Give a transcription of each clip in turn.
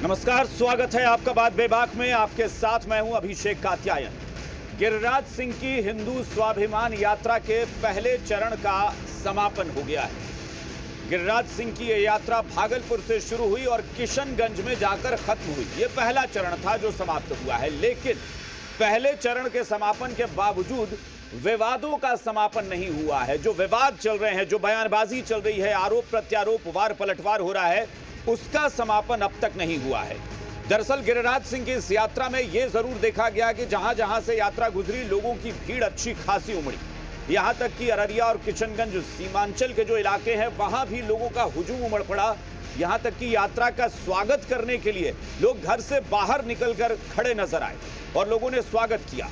नमस्कार, स्वागत है आपका बात बेबाक में। आपके साथ मैं हूं अभिषेक कात्यायन। गिरिराज सिंह की हिंदू स्वाभिमान यात्रा के पहले चरण का समापन हो गया है। गिरिराज सिंह की यह यात्रा भागलपुर से शुरू हुई और किशनगंज में जाकर खत्म हुई। यह पहला चरण था जो समाप्त हुआ है, लेकिन पहले चरण के समापन के बावजूद विवादों का समापन नहीं हुआ है। जो विवाद चल रहे हैं, जो बयानबाजी चल रही है, आरोप प्रत्यारोप, वार पलटवार हो रहा है, उसका समापन अब तक नहीं हुआ है। दरअसल गिरिराज सिंह की इस यात्रा में यह जरूर देखा गया कि जहां जहां से यात्रा गुजरी, लोगों की भीड़ अच्छी खासी उमड़ी। यहां तक कि अररिया और किशनगंज सीमांचल के जो इलाके हैं, वहां भी लोगों का हुजूम उमड़ पड़ा। यहां तक कि यात्रा का स्वागत करने के लिए लोग घर से बाहर निकलकर खड़े नजर आए और लोगों ने स्वागत किया।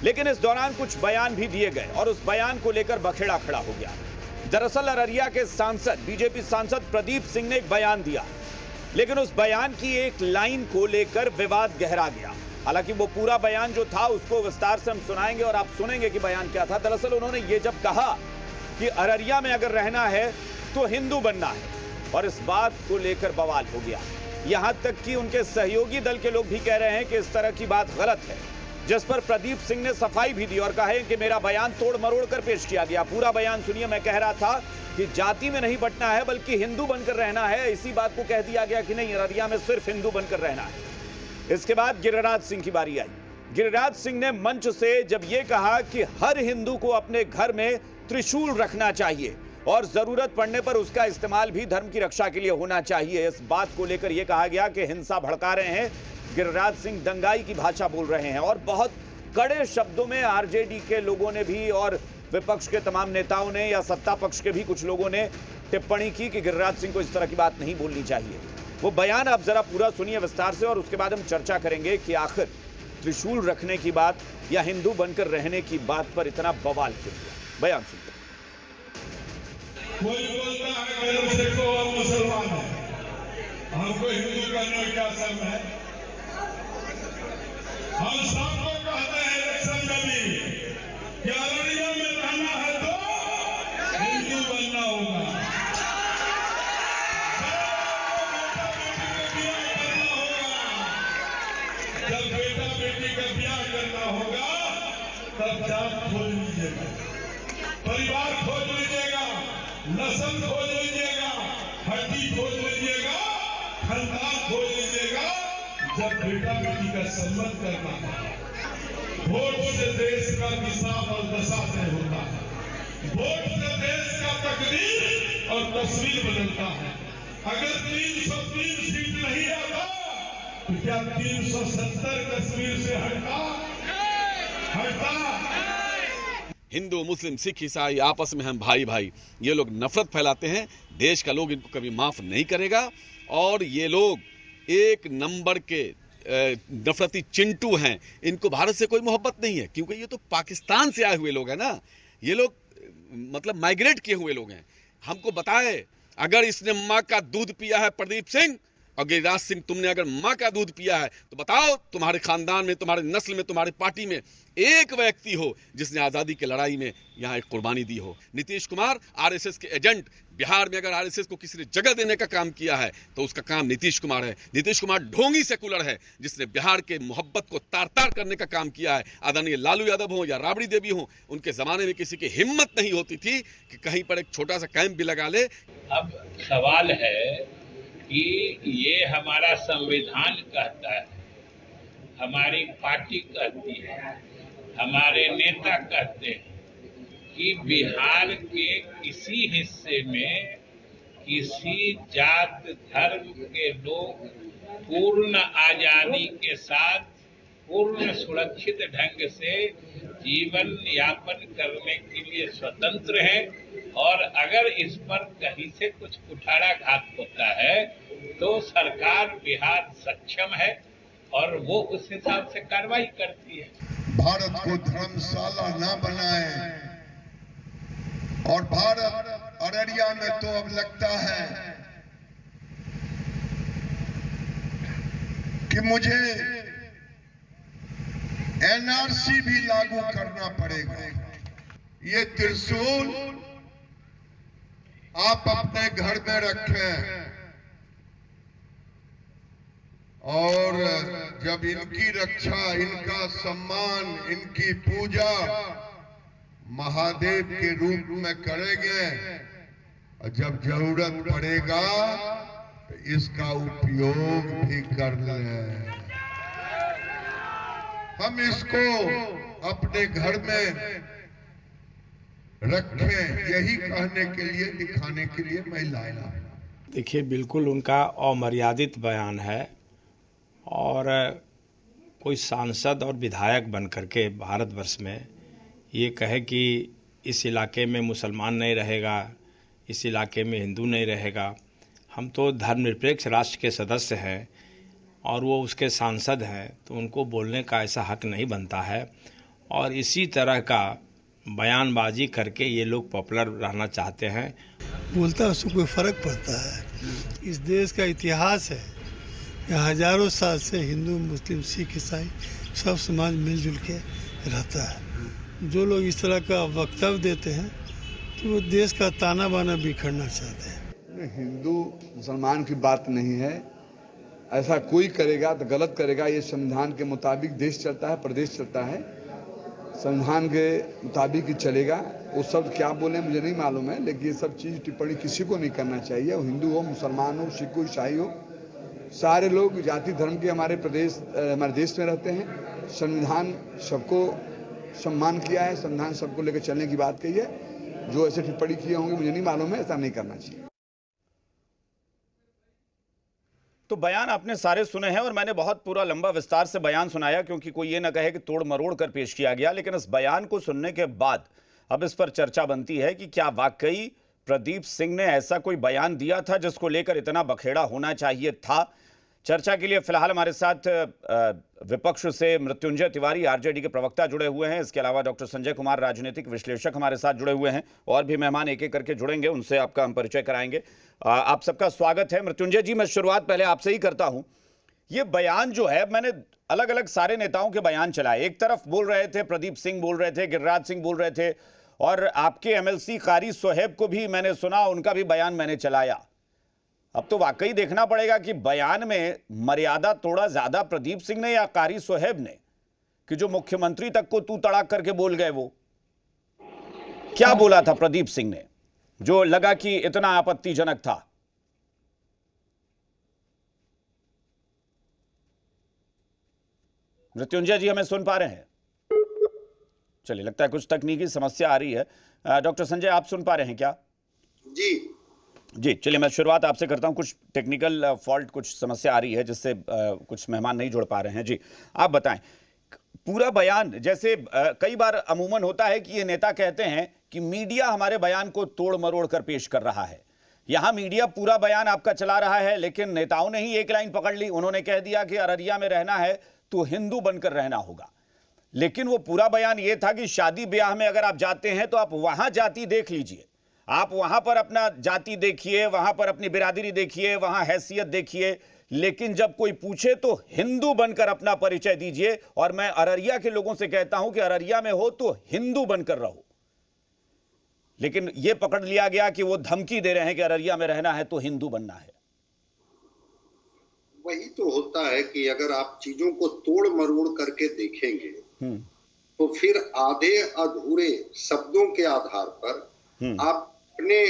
लेकिन इस दौरान कुछ बयान भी दिए गए और उस बयान को लेकर बखेड़ा खड़ा हो गया। दरअसल अररिया के सांसद, बीजेपी सांसद प्रदीप सिंह ने एक बयान दिया, लेकिन उस बयान की एक लाइन को लेकर विवाद गहरा गया। हालांकि वो पूरा बयान जो था उसको विस्तार से हम सुनाएंगे और आप सुनेंगे कि बयान क्या था। दरअसल उन्होंने ये जब कहा कि अररिया में अगर रहना है तो हिंदू बनना है, और इस बात को लेकर बवाल हो गया। यहां तक कि उनके सहयोगी दल के लोग भी कह रहे हैं कि इस तरह की बात गलत है, जिस पर प्रदीप सिंह ने सफाई भी दी और कहा है कि मेरा बयान तोड़ मरोड़ कर पेश किया गया। पूरा बयान सुनिए। मैं कह रहा था कि जाति में नहीं बंटना है बल्कि हिंदू बनकर रहना है। इसी बात को कह दिया गया कि नहीं, अररिया में सिर्फ हिंदू बनकर रहना है। इसके बाद गिरिराज सिंह की बारी आई। गिरिराज सिंह ने मंच से जब यह कहा कि हर हिंदू को अपने घर में त्रिशूल रखना चाहिए और जरूरत पड़ने पर उसका इस्तेमाल भी धर्म की रक्षा के लिए होना चाहिए, इस बात को लेकर यह कहा गया कि हिंसा भड़का रहे हैं। गिरिराज सिंह दंगाई की भाषा बोल रहे हैं और बहुत कड़े शब्दों में आरजेडी के लोगों ने भी और विपक्ष के तमाम नेताओं ने या सत्ता पक्ष के भी कुछ लोगों ने टिप्पणी की कि गिरिराज सिंह को इस तरह की बात नहीं बोलनी चाहिए। वो बयान आप जरा पूरा सुनिए विस्तार से और उसके बाद हम चर्चा करेंगे कि आखिर त्रिशूल रखने की बात या हिंदू बनकर रहने की बात पर इतना बवाल क्यों हुआ। बयान सुनते। कोई बोलता है गर्व से को हम मुसलमान हैं, हमको हिंदू करने में क्या शर्म है। हम सबको कहते हैं इलेक्शन में भी कि अररिया में रहना है तो हिंदू बनना होगा, जब बेटा बेटी का ब्याह करना होगा तब जात खोज लीजिएगा, परिवार खोज लीजिएगा, नस्ल खोज लीजिएगा, हड्डी खोज लीजिएगा, खानदान खोज लीजिएगा। जब बेटा बेटी का सम्मान करना है, वोट से देश का दिशा और दशा तय होता है। वोट से देश का तकदीर और तस्वीर बदलता है। अगर 303 सीट नहीं आता तो क्या 370 तस्वीर से हटता? हिंदू, मुस्लिम, सिख, ईसाई आपस में हम भाई भाई, ये लोग नफरत फैलाते हैं। देश का लोग इनको कभी माफ नहीं करेगा और ये लोग एक नंबर के नफरती चिंटू हैं। इनको भारत से कोई मोहब्बत नहीं है, क्योंकि ये तो पाकिस्तान से आए हुए लोग हैं ना। ये लोग मतलब माइग्रेट किए हुए लोग हैं। हमको बताए, अगर इसने माँ का दूध पिया है प्रदीप सिंह और गिरिराज सिंह, तुमने अगर माँ का दूध पिया है तो बताओ तुम्हारे खानदान में, तुम्हारे नस्ल में, तुम्हारे पार्टी में एक व्यक्ति हो जिसने आज़ादी की लड़ाई में यहाँ एक कुर्बानी दी हो। नीतीश कुमार आरएसएस के एजेंट, बिहार में अगर आरएसएस को किसी ने जगह देने का काम किया है तो उसका काम नीतीश कुमार है। नीतीश कुमार ढोंगी सेकुलर है जिसने बिहार के मोहब्बत को तार तार करने का काम किया है। आदरणीय लालू यादव हो या राबड़ी देवी हो, उनके जमाने में किसी की हिम्मत नहीं होती थी कि कहीं पर एक छोटा सा कैंप भी लगा ले। अब सवाल है कि ये हमारा संविधान कहता है, हमारी पार्टी कहती है, हमारे नेता कहते हैं कि बिहार के किसी हिस्से में किसी जात धर्म के लोग पूर्ण आजादी के साथ पूर्ण सुरक्षित ढंग से जीवन यापन करने के लिए स्वतंत्र है। और अगर इस पर कहीं से कुछ कुठाराघात होता है तो सरकार बिहार सक्षम है और वो उस हिसाब से कार्रवाई करती है। भारत को धर्मशाला ना बनाए और भारत अररिया में तो अब लगता है कि मुझे एनआरसी भी लागू करना पड़ेगा। ये त्रिशूल आप अपने घर में रखें और जब इनकी रक्षा, इनका सम्मान, इनकी पूजा महादेव के रूप में करेंगे, और जब जरूरत पड़ेगा तो इसका उपयोग भी कर लें। हम इसको अपने घर में रखें, यही कहने के लिए, दिखाने के लिए मैं लाया। देखिए, बिल्कुल उनका अमर्यादित बयान है, और कोई सांसद और विधायक बन करके भारतवर्ष में ये कहे कि इस इलाके में मुसलमान नहीं रहेगा, इस इलाके में हिंदू नहीं रहेगा। हम तो धर्मनिरपेक्ष राष्ट्र के सदस्य हैं और वो उसके सांसद हैं, तो उनको बोलने का ऐसा हक नहीं बनता है। और इसी तरह का बयानबाजी करके ये लोग पॉपुलर रहना चाहते हैं। बोलता है उसको कोई फ़र्क पड़ता है। इस देश का इतिहास है, यहाँ हजारों साल से हिंदू, मुस्लिम, सिख, ईसाई सब समाज मिलजुल के रहता है। जो लोग इस तरह का वक्तव्य देते हैं तो वो देश का ताना बाना बिखरना चाहते हैं। हिंदू मुसलमान की बात नहीं है, ऐसा कोई करेगा तो गलत करेगा। ये संविधान के मुताबिक देश चलता है, प्रदेश चलता है, संविधान के मुताबिक ही चलेगा। वो शब्द क्या बोले मुझे नहीं मालूम है, लेकिन ये सब चीज़ टिप्पणी किसी को नहीं करना चाहिए। वो हिंदू हो, मुसलमान हो, सिख हो, ईसाई हो, सारे लोग जाति धर्म के हमारे देश में रहते हैं। संविधान सबको सम्मान किया है, संविधान सबको लेकर चलने की बात कही है। जो ऐसे टिप्पणी किए होंगे मुझे नहीं मालूम है, ऐसा नहीं करना चाहिए। तो बयान आपने सारे सुने हैं और मैंने बहुत पूरा लंबा विस्तार से बयान सुनाया, क्योंकि कोई ये ना कहे कि तोड़ मरोड़ कर पेश किया गया। लेकिन इस बयान को सुनने के बाद अब इस पर चर्चा बनती है कि क्या वाकई प्रदीप सिंह ने ऐसा कोई बयान दिया था जिसको लेकर इतना बखेड़ा होना चाहिए था। चर्चा के लिए फिलहाल हमारे साथ विपक्ष से मृत्युंजय तिवारी, आरजेडी के प्रवक्ता, जुड़े हुए हैं। इसके अलावा डॉक्टर संजय कुमार, राजनीतिक विश्लेषक, हमारे साथ जुड़े हुए हैं। और भी मेहमान एक एक करके जुड़ेंगे, उनसे आपका हम परिचय कराएंगे। आप सबका स्वागत है। मृत्युंजय जी, मैं शुरुआत पहले आपसे ही करता हूं। ये बयान जो है, मैंने अलग अलग सारे नेताओं के बयान चलाए। एक तरफ बोल रहे थे प्रदीप सिंह, बोल रहे थे गिरिराज सिंह, बोल रहे थे, और आपके एमएलसी कारी सोहेब को भी मैंने सुना, उनका भी बयान मैंने चलाया। अब तो वाकई देखना पड़ेगा कि बयान में मर्यादा थोड़ा ज्यादा प्रदीप सिंह ने या कारी सोहेब ने, कि जो मुख्यमंत्री तक को तू तड़ाक करके बोल गए। वो क्या बोला था प्रदीप सिंह ने जो लगा कि इतना आपत्तिजनक था? मृत्युंजय जी, हमें सुन पा रहे हैं? चलिए, लगता है कुछ तकनीकी समस्या आ रही है। डॉक्टर संजय, आप सुन पा रहे हैं क्या? जी, चलिए मैं शुरुआत आपसे करता हूं। कुछ टेक्निकल फॉल्ट, कुछ समस्या आ रही है जिससे कुछ मेहमान नहीं जुड़ पा रहे हैं। जी, आप बताएं पूरा बयान। जैसे कई बार अमूमन होता है कि ये नेता कहते हैं कि मीडिया हमारे बयान को तोड़ मरोड़ कर पेश कर रहा है। यहां मीडिया पूरा बयान आपका चला रहा है, लेकिन नेताओं ने ही एक लाइन पकड़ ली। उन्होंने कह दिया कि अररिया में रहना है तो हिंदू बनकर रहना होगा। लेकिन वो पूरा बयान ये था कि शादी ब्याह में अगर आप जाते हैं तो आप वहां जाति देख लीजिए, आप वहां पर अपना जाति देखिए, वहां पर अपनी बिरादरी देखिए, वहां हैसियत देखिए, लेकिन जब कोई पूछे तो हिंदू बनकर अपना परिचय दीजिए। और मैं अररिया के लोगों से कहता हूं कि अररिया में हो तो हिंदू बनकर रहो। लेकिन यह पकड़ लिया गया कि वो धमकी दे रहे हैं कि अररिया में रहना है तो हिंदू बनना है। वही तो होता है कि अगर आप चीजों को तोड़ मरोड़ करके देखेंगे तो फिर आधे अधूरे शब्दों के आधार पर आप अपने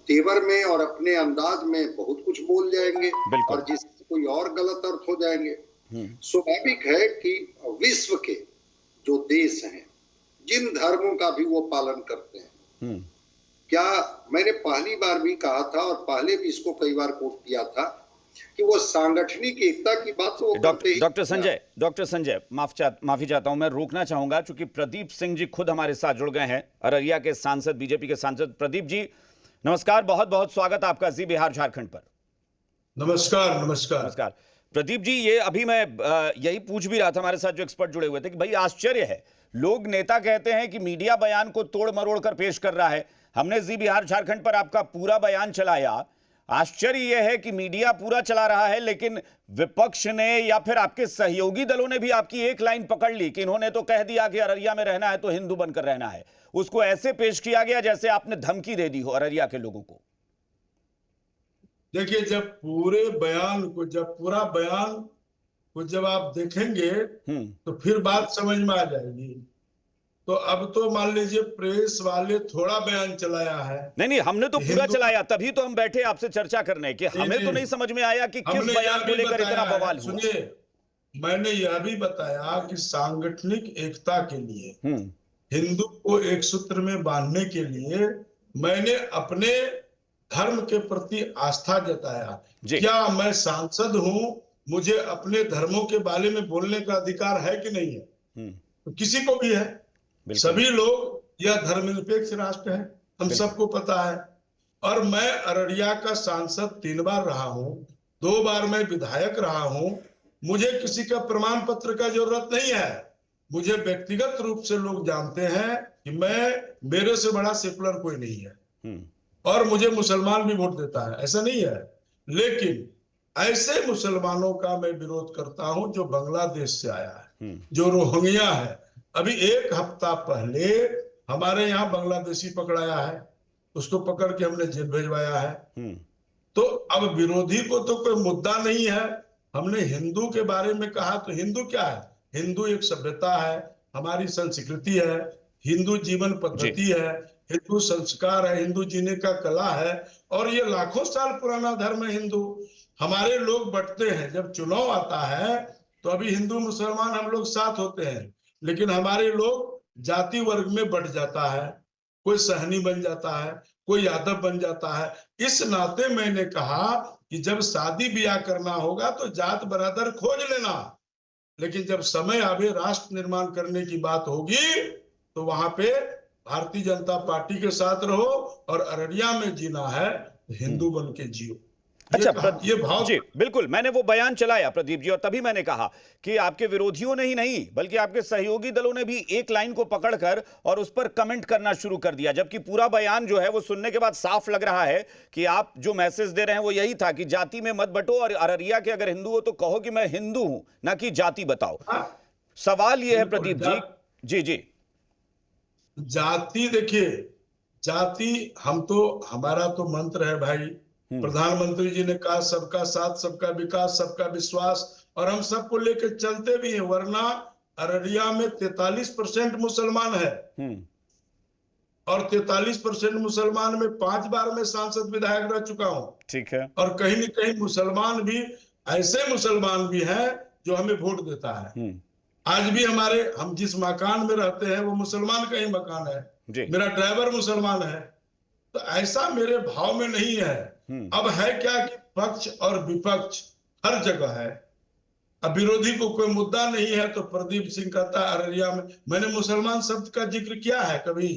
तेवर में और अपने अंदाज में बहुत कुछ बोल जाएंगे और जिससे कोई और गलत अर्थ हो जाएंगे। स्वाभाविक है कि विश्व के जो देश हैं, जिन धर्मों का भी वो पालन करते हैं, क्या मैंने पहली बार भी कहा था और पहले भी इसको कई बार कोट किया था कि वो सांगठनिक एकता की बात तो डॉक्टर संजय माफी चाहता हूं, मैं रोकना चाहूंगा क्योंकि प्रदीप सिंह जी खुद हमारे साथ जुड़ गए हैं, अररिया के सांसद, बीजेपी के सांसद। प्रदीप जी नमस्कार, बहुत बहुत स्वागत आपका जी बिहार झारखंड पर। नमस्कार। प्रदीप जी, ये अभी मैं यही पूछ भी रहा था, हमारे साथ जो एक्सपर्ट जुड़े हुए थे, कि भाई आश्चर्य है, लोग नेता कहते हैं कि मीडिया बयान को तोड़ मरोड़ कर पेश कर रहा है। हमने जी बिहार झारखंड पर आपका पूरा बयान चलाया। आश्चर्य यह है कि मीडिया पूरा चला रहा है, लेकिन विपक्ष ने या फिर आपके सहयोगी दलों ने भी आपकी एक लाइन पकड़ ली कि इन्होंने तो कह दिया कि अररिया में रहना है तो हिंदू बनकर रहना है। उसको ऐसे पेश किया गया जैसे आपने धमकी दे दी हो अररिया के लोगों को। देखिए, जब पूरा बयान को जब आप देखेंगे तो फिर बात समझ में आ जाएगी। तो अब तो मान लीजिए प्रेस वाले थोड़ा बयान चलाया है। नहीं, हमने तो पूरा चलाया, तभी तो हम बैठे आपसे चर्चा करने कि हमें तो नहीं समझ में आया कि किस बयान को लेकर इतना बवाल हुआ। सुनिए, मैंने यह भी बताया कि सांगठनिक एकता के लिए, हिंदू को एक सूत्र में बांधने के लिए मैंने अपने धर्म के प्रति आस्था जताया। क्या मैं सांसद हूं, मुझे अपने धर्मों के बारे में बोलने का अधिकार है कि नहीं है? तो किसी को भी है, सभी लोग, यह धर्मनिरपेक्ष राष्ट्र है, हम सबको पता है। और मैं अररिया का सांसद 3 बार रहा हूं, 2 बार मैं विधायक रहा हूं। मुझे किसी का प्रमाण पत्र का जरूरत नहीं है। मुझे व्यक्तिगत रूप से लोग जानते हैं कि मेरे से बड़ा सेकुलर कोई नहीं है, और मुझे मुसलमान भी वोट देता है, ऐसा नहीं है। लेकिन ऐसे मुसलमानों का मैं विरोध करता हूं जो बांग्लादेश से आया है, जो रोहिंग्या है। अभी 1 हफ्ता पहले हमारे यहाँ बांग्लादेशी पकड़ाया है, उसको पकड़ के हमने जेल भेजवाया है। तो अब विरोधी को तो कोई मुद्दा नहीं है। हमने हिंदू के बारे में कहा तो हिंदू क्या है? हिंदू एक सभ्यता है, हमारी संस्कृति है, हिंदू जीवन पद्धति है, हिंदू संस्कार है, हिंदू जीने का कला है, और ये लाखों साल पुराना धर्म है हिंदू। हमारे लोग बंटते हैं, जब चुनाव आता है तो अभी हिंदू मुसलमान हम लोग साथ होते हैं, लेकिन हमारे लोग जाति वर्ग में बंट जाता है। कोई सहनी बन जाता है, कोई यादव बन जाता है। इस नाते मैंने कहा कि जब शादी ब्याह करना होगा तो जात बरादर खोज लेना, लेकिन जब समय आवे राष्ट्र निर्माण करने की बात होगी तो वहां पे भारतीय जनता पार्टी के साथ रहो, और अररिया में जीना है हिंदू बन के जियो। अच्छा, ये भाव जी बिल्कुल, मैंने वो बयान चलाया प्रदीप जी, और तभी मैंने कहा कि आपके विरोधियों ने ही नहीं बल्कि आपके सहयोगी दलों ने भी एक लाइन को पकड़कर और उस पर कमेंट करना शुरू कर दिया, जबकि पूरा बयान जो है वो सुनने के बाद साफ लग रहा है कि आप जो मैसेज दे रहे हैं वो यही था कि जाति में मत बंटो, और अररिया के अगर हिंदू हो तो कहो कि मैं हिंदू हूं, ना कि जाति बताओ। सवाल यह है प्रदीप जी, जी जाति, देखिए जाति, हमारा तो मंत्र है भाई, प्रधानमंत्री जी ने कहा सबका साथ, सबका विकास, सबका विश्वास, और हम सबको लेकर चलते भी हैं। वरना अररिया में 43% मुसलमान है, और 43% मुसलमान में 5 बार मैं सांसद विधायक रह चुका हूं। ठीक है। और कहीं न कहीं मुसलमान भी, ऐसे मुसलमान भी हैं जो हमें वोट देता है। आज भी हम जिस मकान में रहते हैं वो मुसलमान का ही मकान है, मेरा ड्राइवर मुसलमान है। तो ऐसा मेरे भाव में नहीं है। अब है क्या कि पक्ष और विपक्ष हर जगह है। अब विरोधी को कोई मुद्दा नहीं है तो प्रदीप सिंह कहता है अररिया में, मैंने मुसलमान शब्द का जिक्र किया है कभी?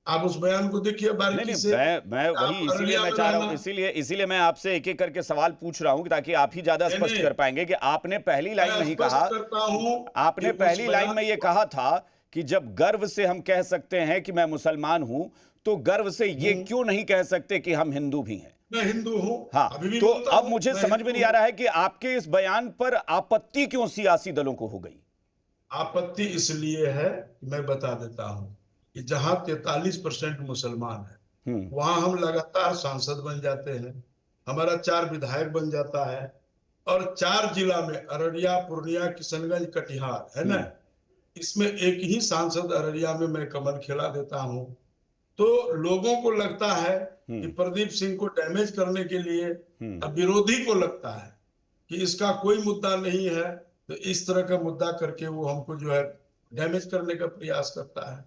आप उस बयान को देखिए बारीकी से। मैं वही इसीलिए मैं चाह रहा हूं, इसीलिए मैं आपसे एक एक करके सवाल पूछ रहा हूं ताकि आप ही ज्यादा स्पष्ट कर पाएंगे कि आपने पहली लाइन में ही कहा, आपने पहली लाइन में ये कहा था कि जब गर्व से हम कह सकते हैं कि मैं मुसलमान हूं, तो गर्व से ये क्यों नहीं कह सकते कि हम हिंदू भी हैं? मैं हिंदू हूं। हाँ, तो अब मुझे समझ में नहीं आ रहा है कि आपके इस बयान पर आपत्ति क्यों सियासी दलों को हो गई? आपत्ति इसलिए है, मैं बता देता हूं कि जहां 43% मुसलमान है वहां हम लगातार सांसद बन जाते हैं, हमारा 4 विधायक बन जाता है, और 4 जिला में अररिया, पूर्णिया, किशनगंज, कटिहार है ना, इसमें एक ही सांसद अररिया में मैं कमल खिला देता हूं। तो लोगों को लगता है कि प्रदीप सिंह को डैमेज करने के लिए, अब विरोधी को लगता है कि इसका कोई मुद्दा नहीं है, तो इस तरह का मुद्दा करके वो हमको जो है डैमेज करने का प्रयास करता है।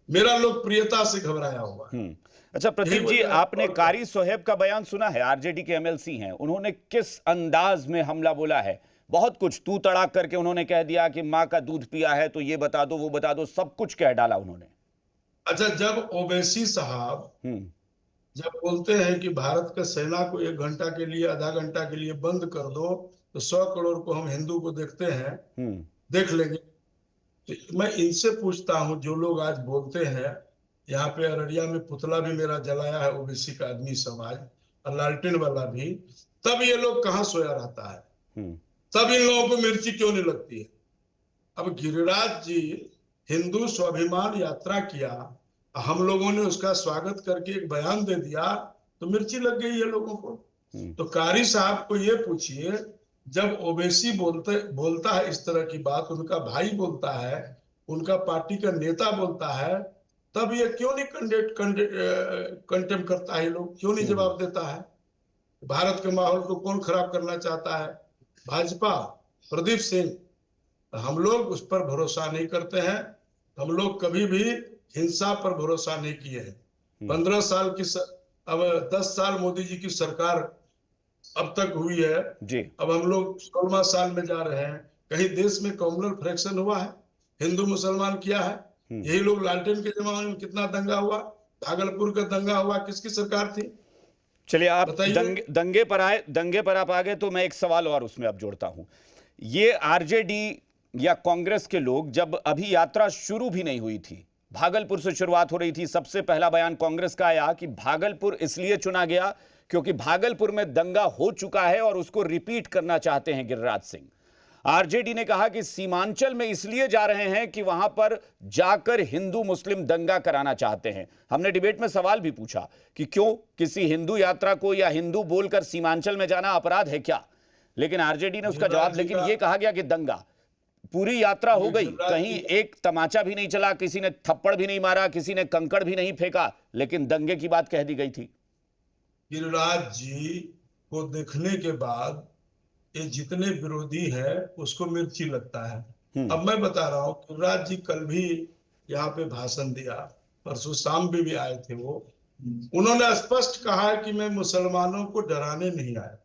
मेरा लोकप्रियता से घबराया हुआ है। अच्छा प्रदीप जी, आपने कारी सोहेब का बयान सुना है? आरजेडी के एमएलसी हैं, उन्होंने किस अंदाज में हमला बोला है? बहुत कुछ तू तड़ाक करके उन्होंने कह दिया कि माँ का दूध पिया है तो ये बता दो, वो बता दो, सब कुछ कह डाला उन्होंने। अच्छा, जब ओवैसी साहब जब बोलते हैं कि भारत के सेना को 1 घंटा के लिए, आधा घंटा के लिए बंद कर दो तो 100 करोड़ को हम हिंदू को देखते हैं, देख लेंगे। तो मैं इनसे पूछता हूं, जो लोग आज बोलते हैं, यहाँ पे अररिया में पुतला भी मेरा जलाया है ओबीसी का आदमी समाज, और लालटेन वाला भी, तब ये लोग कहाँ सोया रहता है? तब इन लोगों को मिर्ची क्यों नहीं लगती है? अब गिरिराज जी हिंदू स्वाभिमान यात्रा किया, हम लोगों ने उसका स्वागत करके एक बयान दे दिया तो मिर्ची लग गई है लोगों को। तो कारी साहब को ये पूछिए जब ओवैसी बोलता है इस तरह की बात, उनका भाई बोलता है, उनका पार्टी का नेता बोलता है, तब ये क्यों नहीं कंडेम करता है? लोग क्यों नहीं जवाब देता है? भारत के माहौल को कौन खराब करना चाहता है? भाजपा, प्रदीप सिंह। हम लोग उस पर भरोसा नहीं करते हैं। हम लोग कभी भी हिंसा पर भरोसा नहीं किए हैं। 15 साल की अब 10 साल मोदी जी की सरकार अब तक हुई है जी। अब हम लोग 16वां साल में जा रहे हैं। कहीं देश में कम्युनल फ्रैक्शन हुआ है? हिंदू मुसलमान किया है? यही लोग लालटेन के जमाने में कितना दंगा हुआ, भागलपुर का दंगा हुआ, किसकी सरकार थी? चलिए, आप बताइए। दंगे पर आप आ गए, तो मैं एक सवाल और उसमें अब जोड़ता हूं। ये आरजेडी या कांग्रेस के लोग, जब अभी यात्रा शुरू भी नहीं हुई थी, भागलपुर से शुरुआत हो रही थी, सबसे पहला बयान कांग्रेस का आया कि भागलपुर इसलिए चुना गया क्योंकि भागलपुर में दंगा हो चुका है और उसको रिपीट करना चाहते हैं गिरिराज सिंह। आरजेडी ने कहा कि सीमांचल में इसलिए जा रहे हैं कि वहां पर जाकर हिंदू मुस्लिम दंगा कराना चाहते हैं। हमने डिबेट में सवाल भी पूछा कि क्यों किसी हिंदू यात्रा को या हिंदू बोलकर सीमांचल में जाना अपराध है क्या, लेकिन आरजेडी ने उसका जवाब, लेकिन यह कहा गया कि दंगा, पूरी यात्रा हो गई, कहीं एक तमाचा भी नहीं चला, किसी ने थप्पड़ भी नहीं मारा, किसी ने कंकड़ भी नहीं फेंका, लेकिन दंगे की बात कह दी गई थी। गिरिराज जी को देखने के बाद ये जितने विरोधी है उसको मिर्ची लगता है। अब मैं बता रहा हूँ, गिरिराज जी कल भी यहाँ पे भाषण दिया, परसों शाम भी आए थे वो। उन्होंने स्पष्ट कहा है कि मैं मुसलमानों को डराने नहीं आया,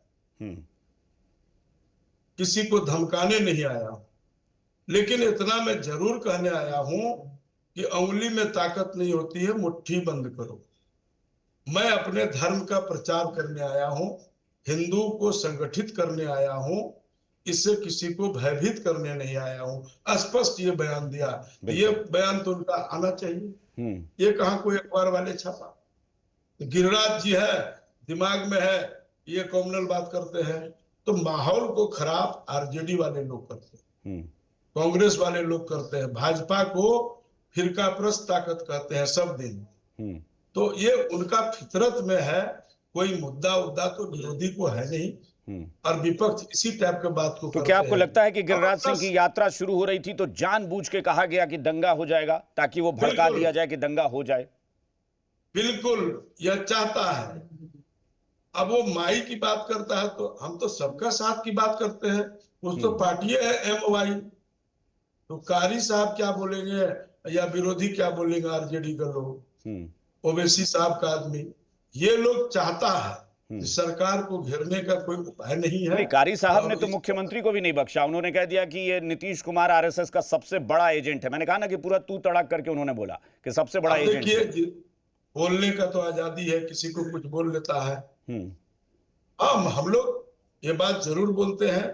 किसी को धमकाने नहीं आया, लेकिन इतना मैं जरूर कहने आया हूं कि उंगली में ताकत नहीं होती है, मुट्ठी बंद करो। मैं अपने धर्म का प्रचार करने आया हूं, हिंदू को संगठित करने आया हूं, इससे किसी को भयभीत करने नहीं आया हूं। स्पष्ट ये बयान दिया। ये बयान तो उनका आना चाहिए। ये कहां कोई अखबार वाले छापा? गिरिराज जी है, दिमाग में है, ये कॉमनल बात करते हैं। तो माहौल को खराब आरजेडी वाले लोग करते हैं, कांग्रेस वाले लोग करते हैं, भाजपा को फिरका प्रस्त ताकत कहते हैं सब दिन। तो ये उनका फितरत में है। कोई मुद्दा तो विरोधी को है नहीं, और विपक्ष इसी टाइप के बात को तो क्या आपको लगता है कि गिरिराज सिंह की यात्रा शुरू हो रही थी तो जानबूझ के कहा गया कि दंगा हो जाएगा, ताकि वो भड़का दिया जाए कि दंगा हो जाए? बिल्कुल, यह चाहता है। अब वो माई की बात करता है, तो हम तो सबका साथ की बात करते हैं। उस तो पार्टी है MY, तो कारी साहब क्या बोलेंगे या विरोधी क्या बोलेंगे? आरजेडी का लोग, ओवैसी साहब का आदमी, ये लोग चाहता है कि सरकार को घेरने का कोई उपाय नहीं है। कारी साहब ने तो मुख्यमंत्री को भी नहीं बख्शा, उन्होंने कह दिया कि ये नीतीश कुमार आरएसएस का सबसे बड़ा एजेंट है। मैंने कहा ना कि पूरा तू तड़ाक करके उन्होंने बोला कि सबसे बड़ा एजेंट है। बोलने का तो आजादी है, किसी को कुछ बोल लेता है। हाँ, हम लोग ये बात जरूर बोलते हैं,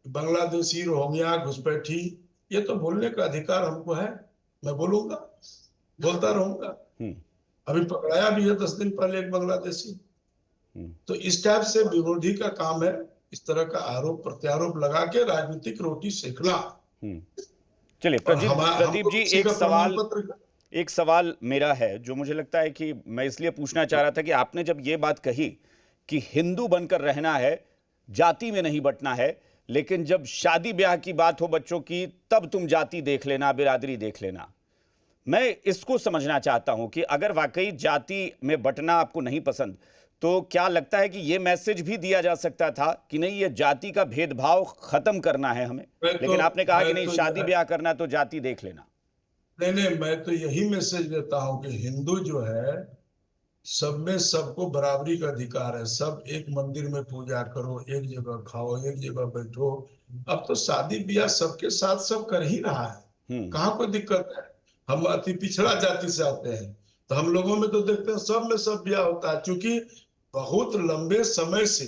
बांग्लादेशी, रोहिंग्या, घुसपैठी, ये तो बोलने का अधिकार हमको है। मैं बोलूंगा, बोलता रहूंगा। अभी पकड़ाया भी है 10 दिन पहले एक बांग्लादेशी। तो इस टाइप से विरोधी का काम है, इस तरह का आरोप प्रत्यारोप लगा के राजनीतिक रोटी सेकना। चलिए प्रदीप जी, एक सवाल मेरा है जो मुझे लगता है कि मैं इसलिए पूछना चाह रहा था कि आपने जब ये बात कही कि हिंदू बनकर रहना है, जाति में नहीं बंटना है, लेकिन जब शादी ब्याह की बात हो बच्चों की, तब तुम जाति देख लेना, बिरादरी देख लेना। मैं इसको समझना चाहता हूं कि अगर वाकई जाति में बंटना आपको नहीं पसंद, तो क्या लगता है कि यह मैसेज भी दिया जा सकता था कि नहीं, ये जाति का भेदभाव खत्म करना है हमें, लेकिन आपने कहा कि नहीं, शादी ब्याह करना तो जाति देख लेना। नहीं, मैं तो यही मैसेज देता हूं कि हिंदू जो है, सब में सबको बराबरी का अधिकार है। सब एक मंदिर में पूजा करो, एक जगह खाओ, एक जगह बैठो। अब तो शादी ब्याह सबके साथ सब कर ही रहा है, कहाँ कोई दिक्कत है? हम अति पिछड़ा जाति से आते हैं, तो हम लोगों में तो देखते हैं सब में सब ब्याह होता है। क्योंकि बहुत लंबे समय से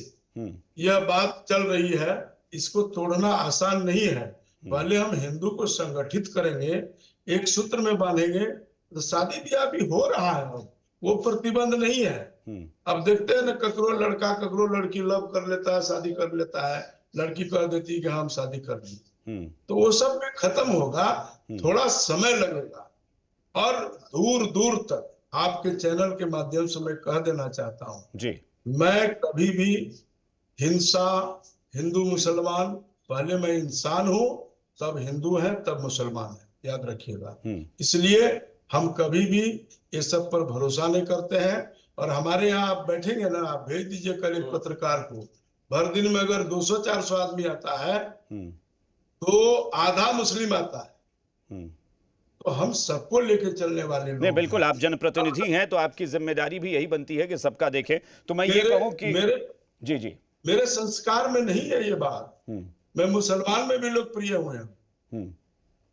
यह बात चल रही है, इसको तोड़ना आसान नहीं है। पहले हम हिंदू को संगठित करेंगे, एक सूत्र में बांधेंगे, तो शादी ब्याह भी हो रहा है, वो प्रतिबंध नहीं है। अब देखते हैं ना, ककरो लड़का ककरो लड़की लव कर लेता है, शादी कर लेता है, लड़की कह देती है कि हम शादी कर ली, तो वो सब में खत्म होगा। थोड़ा समय लगेगा। और दूर दूर तक आपके चैनल के माध्यम से मैं कह देना चाहता हूं जी, मैं कभी भी हिंसा, हिंदू मुसलमान, पहले मैं इंसान हूं, तब हिंदू है, तब मुसलमान है, याद रखिएगा। इसलिए हम कभी भी ये सब पर भरोसा नहीं करते हैं। और हमारे यहाँ आप बैठेंगे ना, आप भेज दीजिए कल एक पत्रकार को, भर दिन में अगर 200-400 आदमी आता है तो आधा मुस्लिम आता है। तो हम सबको लेके चलने वाले लोग नहीं, बिल्कुल, आप जनप्रतिनिधि हैं तो आपकी जिम्मेदारी भी यही बनती है कि सबका देखें। तो मैं ये कहूं कि जी मेरे संस्कार में नहीं है ये बात। मैं मुसलमान में भी लोकप्रिय हुए हैं।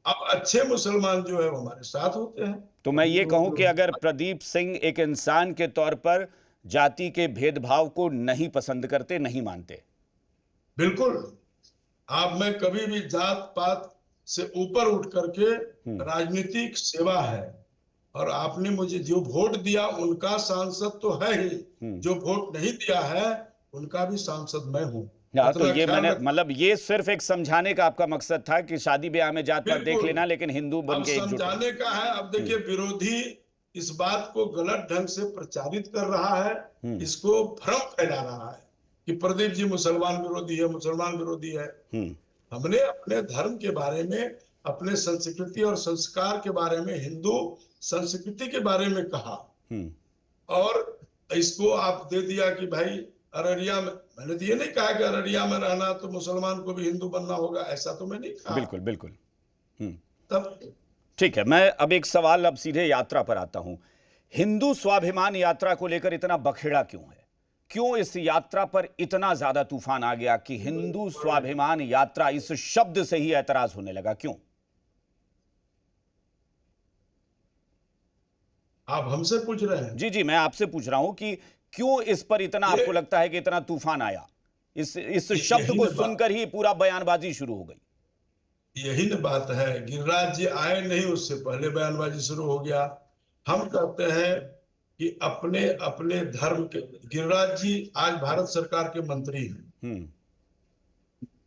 अब अच्छे मुसलमान जो है वो हमारे साथ होते हैं। तो मैं ये कहूं कि अगर प्रदीप सिंह एक इंसान के तौर पर जाति के भेदभाव को नहीं पसंद करते, नहीं मानते, बिल्कुल, आप मैं कभी भी जात पात से ऊपर उठ करके राजनीतिक सेवा है, और आपने मुझे जो वोट दिया उनका सांसद तो है ही, जो वोट नहीं दिया है उनका भी सांसद मैं हूं। तो ये मैंने मतलब ये सिर्फ एक समझाने का आपका मकसद था कि शादी ब्याह में जात पात देख लेना, लेकिन हिंदू बन के एकजुट समझाने का है। अब देखिए, विरोधी इस बात को गलत ढंग से प्रचारित कर रहा है, इसको भ्रम फैला रहा है कि प्रदीप जी मुसलमान विरोधी है, मुसलमान विरोधी है। हमने अपने धर्म के बारे में, अपने संस्कृति और संस्कार के बारे में, हिंदू संस्कृति के बारे में कहा, और इसको आप दे दिया कि भाई अररिया में, मैंने तो ये नहीं कहा कि अररिया में रहना तो मुसलमान को भी हिंदू बनना होगा, ऐसा तो मैं नहीं कहा। बिल्कुल बिल्कुल। तब ठीक है, मैं अब एक सवाल, अब सीधे यात्रा पर आता हूं। हिंदू स्वाभिमान यात्रा को लेकर इतना बखेड़ा क्यों है? क्यों इस यात्रा पर इतना ज्यादा तूफान आ गया कि हिंदू स्वाभिमान यात्रा, इस शब्द से ही ऐतराज होने लगा? क्यों? आप हमसे पूछ रहे हैं? जी, मैं आपसे पूछ रहा हूं कि क्यों इस पर इतना आपको लगता है कि इतना तूफान आया? इस शब्द को सुनकर ही पूरा बयानबाजी शुरू हो गई। यही न बात है, गिरिराज जी आए नहीं उससे पहले बयानबाजी शुरू हो गया। हम कहते हैं कि अपने अपने धर्म के, गिरिराज जी आज भारत सरकार के मंत्री हैं।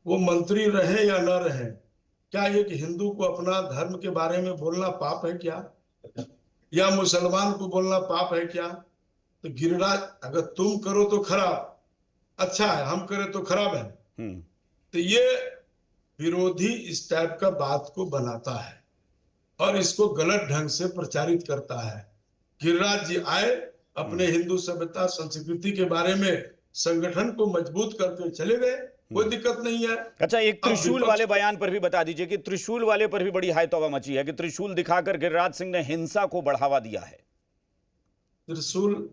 वो मंत्री रहे या न रहे, क्या एक हिंदू को अपना धर्म के बारे में बोलना पाप है क्या? या मुसलमान को बोलना पाप है क्या? तो गिरिराज, अगर तुम करो तो खराब, अच्छा है, हम करें तो खराब है। तो ये विरोधी इस टाइप का बात को बनाता है और इसको गलत ढंग से प्रचारित करता है। गिरिराज जी आए, अपने हिंदू सभ्यता संस्कृति के बारे में संगठन को मजबूत करके चले गए, कोई दिक्कत नहीं है। अच्छा, एक त्रिशूल वाले बयान पर भी बता दीजिए कि त्रिशूल वाले पर भी बड़ी हाय तौबा मची है कि त्रिशूल दिखाकर गिरिराज सिंह ने हिंसा को बढ़ावा दिया है। त्रिशूल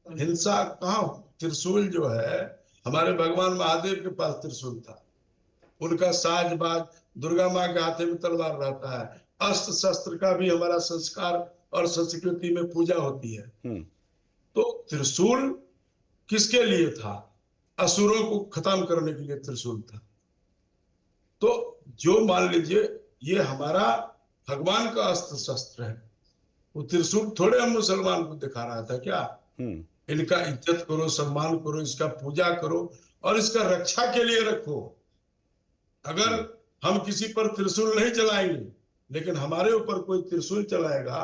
हिंसा कहाँ? त्रिशूल जो है हमारे भगवान महादेव के पास त्रिशूल था, उनका साजबाज, दुर्गा माँ के हाथे में तलवार रहता है, अस्त्र शस्त्र का भी हमारा संस्कार और संस्कृति में पूजा होती है। तो त्रिशूल किसके लिए था? असुरों को खत्म करने के लिए त्रिशूल था। तो जो मान लीजिए ये हमारा भगवान का अस्त्र शस्त्र है, वो त्रिशूल थोड़े हम मुसलमान को दिखा रहा था क्या? इनका इज्जत करो, सम्मान करो, इसका पूजा करो और इसका रक्षा के लिए रखो। अगर हम किसी पर त्रिशूल नहीं चलाएंगे, लेकिन हमारे ऊपर कोई त्रिशूल चलाएगा,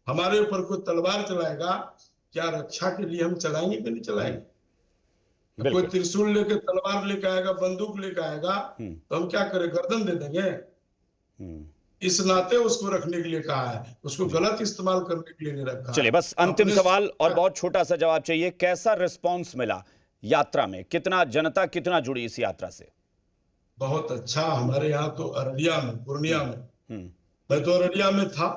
हमारे ऊपर कोई तलवार चलाएगा, क्या रक्षा के लिए हम चलाएंगे कि नहीं चलाएंगे? कोई त्रिशूल लेके, तलवार लेके आएगा, बंदूक लेके आएगा, तो हम क्या करें? गर्दन दे देंगे। इस नाते उसको रखने के लिए कहा है, उसको गलत इस्तेमाल करने के लिए नहीं रखा। चलिए, बस अंतिम सवाल और बहुत छोटा सा जवाब चाहिए। कैसा रिस्पांस मिला यात्रा में? कितना जनता कितना जुड़ी इस यात्रा से? बहुत अच्छा। हमारे यहाँ तो अररिया में, पूर्णिया में, मैं तो अररिया में था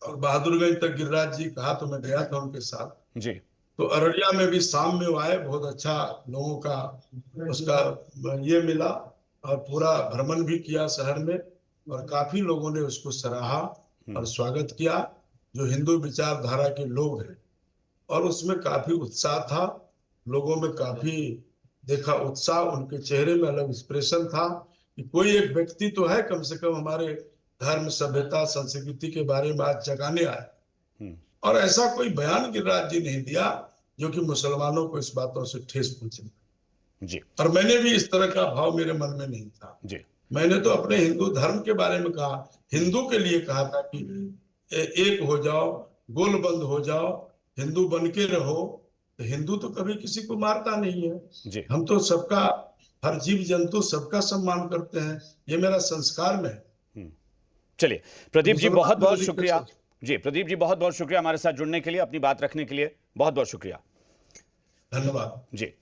और बहादुरगंज तक गिरिराज जी कहा तो मैं गया था उनके साथ जी। तो अररिया में भी शाम में वो आए, बहुत अच्छा लोगों का उसका ये मिला और पूरा भ्रमण भी किया शहर में, और काफी लोगों ने उसको सराहा और स्वागत किया जो हिंदू विचारधारा के लोग हैं, और उसमें काफी उत्साह था लोगों में, काफी देखा उत्साह, उनके चेहरे में अलग एक्सप्रेशन था कि कोई एक व्यक्ति तो है कम से कम हमारे धर्म, सभ्यता, संस्कृति के बारे में आज जगाने आए। और ऐसा कोई बयान गिरिराज जी नहीं दिया जो कि मुसलमानों को इस बातों से ठेस पहुंचे जी। और मैंने भी इस तरह का भाव मेरे मन में नहीं था जी। मैंने तो अपने हिंदू धर्म के बारे में कहा, हिंदू के लिए कहा था कि एक हो जाओ, गोलबंद हो जाओ, हिंदू बन के रहो। तो हिंदू तो कभी किसी को मारता नहीं है जी। हम तो सबका हर जीव जंतु सबका सम्मान करते हैं, ये मेरा संस्कार में है। चलिए प्रदीप जी, बहुत बहुत मुसलमान शुक्रिया जी। प्रदीप जी, बहुत बहुत शुक्रिया हमारे साथ जुड़ने के लिए, अपनी बात रखने के लिए बहुत बहुत शुक्रिया, धन्यवाद जी।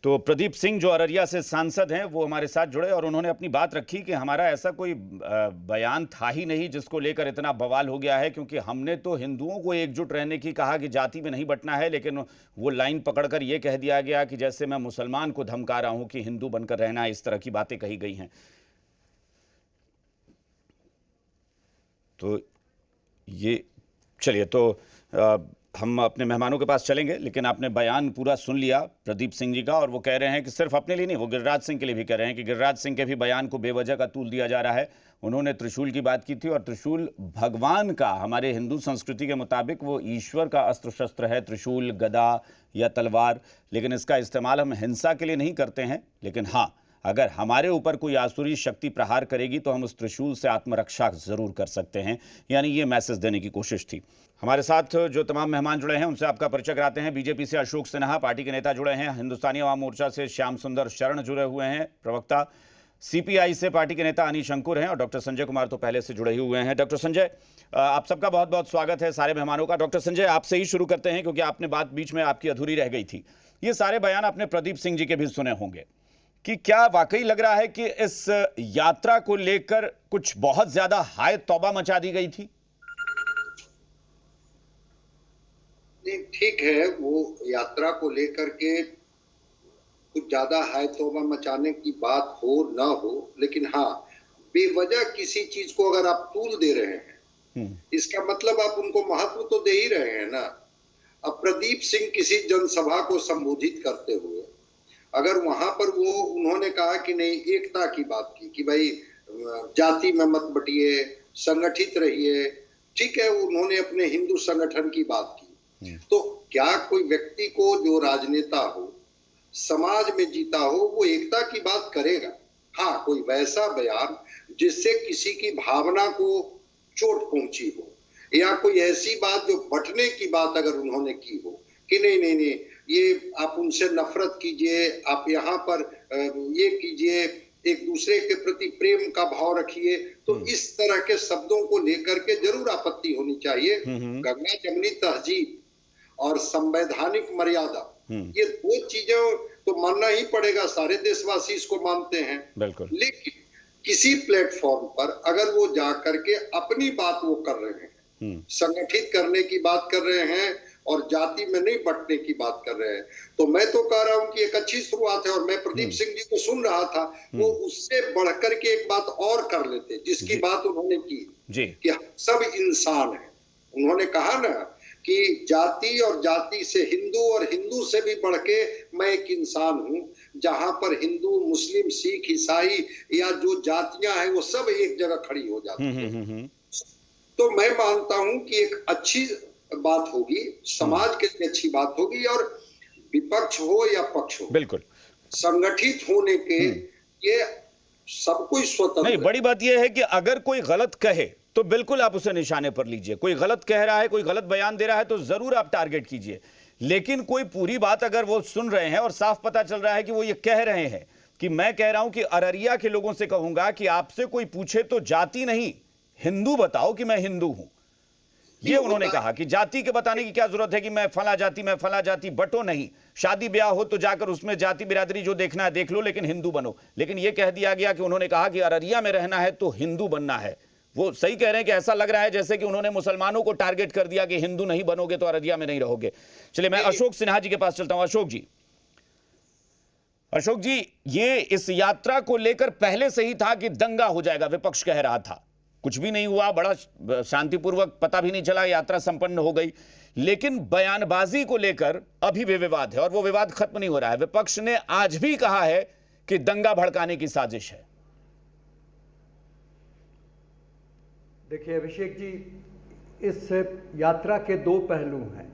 तो प्रदीप सिंह जो अररिया से सांसद हैं, वो हमारे साथ जुड़े और उन्होंने अपनी बात रखी कि हमारा ऐसा कोई बयान था ही नहीं जिसको लेकर इतना बवाल हो गया है, क्योंकि हमने तो हिंदुओं को एकजुट रहने की कहा कि जाति में नहीं बंटना है, लेकिन वो लाइन पकड़कर ये कह दिया गया कि जैसे मैं मुसलमान को धमका रहा हूं कि हिंदू बनकर रहना है, इस तरह की बातें कही गई हैं। तो ये चलिए, तो हम अपने मेहमानों के पास चलेंगे, लेकिन आपने बयान पूरा सुन लिया प्रदीप सिंह जी का, और वो कह रहे हैं कि सिर्फ अपने लिए नहीं, वो गिरिराज सिंह के लिए भी कह रहे हैं कि गिरिराज सिंह के भी बयान को बेवजह का तूल दिया जा रहा है। उन्होंने त्रिशूल की बात की थी, और त्रिशूल भगवान का, हमारे हिंदू संस्कृति के मुताबिक वो ईश्वर का अस्त्र शस्त्र है, त्रिशूल, गदा या तलवार, लेकिन इसका इस्तेमाल हम हिंसा के लिए नहीं करते हैं। लेकिन हाँ, अगर हमारे ऊपर कोई आसुरी शक्ति प्रहार करेगी तो हम उस त्रिशूल से आत्मरक्षा जरूर कर सकते हैं। यानी ये मैसेज देने की कोशिश थी। हमारे साथ जो तमाम मेहमान जुड़े हैं उनसे आपका परिचय कराते हैं। बीजेपी से अशोक सिन्हा पार्टी के नेता जुड़े हैं, हिंदुस्तानी अवाम मोर्चा से श्याम सुंदर शरण जुड़े हुए हैं प्रवक्ता, सीपीआई से पार्टी के नेता अनीश अंकुर हैं, और डॉक्टर संजय कुमार तो पहले से जुड़े ही हुए हैं। डॉक्टर संजय, आप सबका बहुत बहुत स्वागत है, सारे मेहमानों का। डॉक्टर संजय, आपसे ही शुरू करते हैं क्योंकि आपने बात बीच में आपकी अधूरी रह गई थी। ये सारे बयान आपने प्रदीप सिंह जी के भी सुने होंगे कि क्या वाकई लग रहा है कि इस यात्रा को लेकर कुछ बहुत ज्यादा हाय तौबा मचा दी गई थी? नहीं, ठीक है, वो यात्रा को लेकर के कुछ ज्यादा हाय तौबा मचाने की बात हो ना हो, लेकिन हाँ, बेवजह किसी चीज को अगर आप तूल दे रहे हैं, इसका मतलब आप उनको महत्व तो दे ही रहे हैं ना। अब प्रदीप सिंह किसी जनसभा को संबोधित करते हुए अगर वहां पर वो उन्होंने कहा कि नहीं, एकता की बात की कि भाई जाति में मत बटिए, संगठित रहिए, ठीक है, उन्होंने अपने हिंदू संगठन की बात की, तो क्या कोई व्यक्ति को जो राजनेता हो, समाज में जीता हो, वो एकता की बात करेगा? हाँ, कोई वैसा बयान जिससे किसी की भावना को चोट पहुंची हो, या कोई ऐसी बात जो बंटने की बात अगर उन्होंने की हो कि नहीं नहीं नहीं, ये आप उनसे नफरत कीजिए, आप यहाँ पर ये कीजिए, एक दूसरे के प्रति प्रेम का भाव रखिए, तो इस तरह के शब्दों को लेकर के जरूर आपत्ति होनी चाहिए। गंगा जमनी तहजीब और संवैधानिक मर्यादा, ये दो चीजें तो मानना ही पड़ेगा, सारे देशवासी इसको मानते हैं। बिल्कुल। लेकिन किसी प्लेटफॉर्म पर अगर वो जा करके अपनी बात वो कर रहे हैं, संगठित करने की बात कर रहे हैं और जाति में नहीं बंटने की बात कर रहे हैं, तो मैं तो कह रहा हूं कि एक अच्छी शुरुआत है। और मैं प्रदीप सिंह जी को सुन रहा था, वो उससे बढ़कर के एक बात और कर लेते, जिसकी बात उन्होंने की कि सब इंसान है। उन्होंने कहा ना कि जाति और जाति से हिंदू और हिंदू से भी बढ़ के मैं एक इंसान हूं, जहां पर हिंदू, मुस्लिम, सिख, ईसाई या जो जातियां हैं वो सब एक जगह खड़ी हो जाती है। तो मैं मानता हूं कि एक अच्छी बात होगी, समाज के लिए अच्छी बात होगी, और विपक्ष हो या पक्ष हो, बिल्कुल संगठित होने के ये सब कोई स्वतंत्र नहीं। बड़ी बात यह है कि अगर कोई गलत कहे तो बिल्कुल आप उसे निशाने पर लीजिए। कोई गलत कह रहा है, कोई गलत बयान दे रहा है, तो जरूर आप टारगेट कीजिए। लेकिन कोई पूरी बात अगर वो सुन रहे हैं और साफ पता चल रहा है कि वो ये कह रहे हैं कि मैं कह रहा हूं कि अररिया के लोगों से कहूंगा कि आपसे कोई पूछे तो जाति नहीं, हिंदू बताओ कि मैं हिंदू हूं। ये उन्होंने कहा कि जाति के बताने की क्या जरूरत है कि मैं फला जाति, बटो नहीं। शादी ब्याह हो तो जाकर उसमें जाति बिरादरी जो देखना है देख लो, लेकिन हिंदू बनो। लेकिन यह कह दिया गया कि उन्होंने कहा कि अररिया में रहना है तो हिंदू बनना है। वो सही कह रहे हैं कि ऐसा लग रहा है जैसे कि उन्होंने मुसलमानों को टारगेट कर दिया कि हिंदू नहीं बनोगे तो अररिया में नहीं रहोगे। चलिए, मैं अशोक सिन्हा जी के पास चलता हूं। अशोक जी, ये इस यात्रा को लेकर पहले से ही था कि दंगा हो जाएगा, विपक्ष कह रहा था, कुछ भी नहीं हुआ, बड़ा शांतिपूर्वक, पता भी नहीं चला, यात्रा संपन्न हो गई। लेकिन बयानबाजी को लेकर अभी भी विवाद है और वो विवाद खत्म नहीं हो रहा है। विपक्ष ने आज भी कहा है कि दंगा भड़काने की साजिश है। देखिए अभिषेक जी, इस यात्रा के दो पहलू हैं।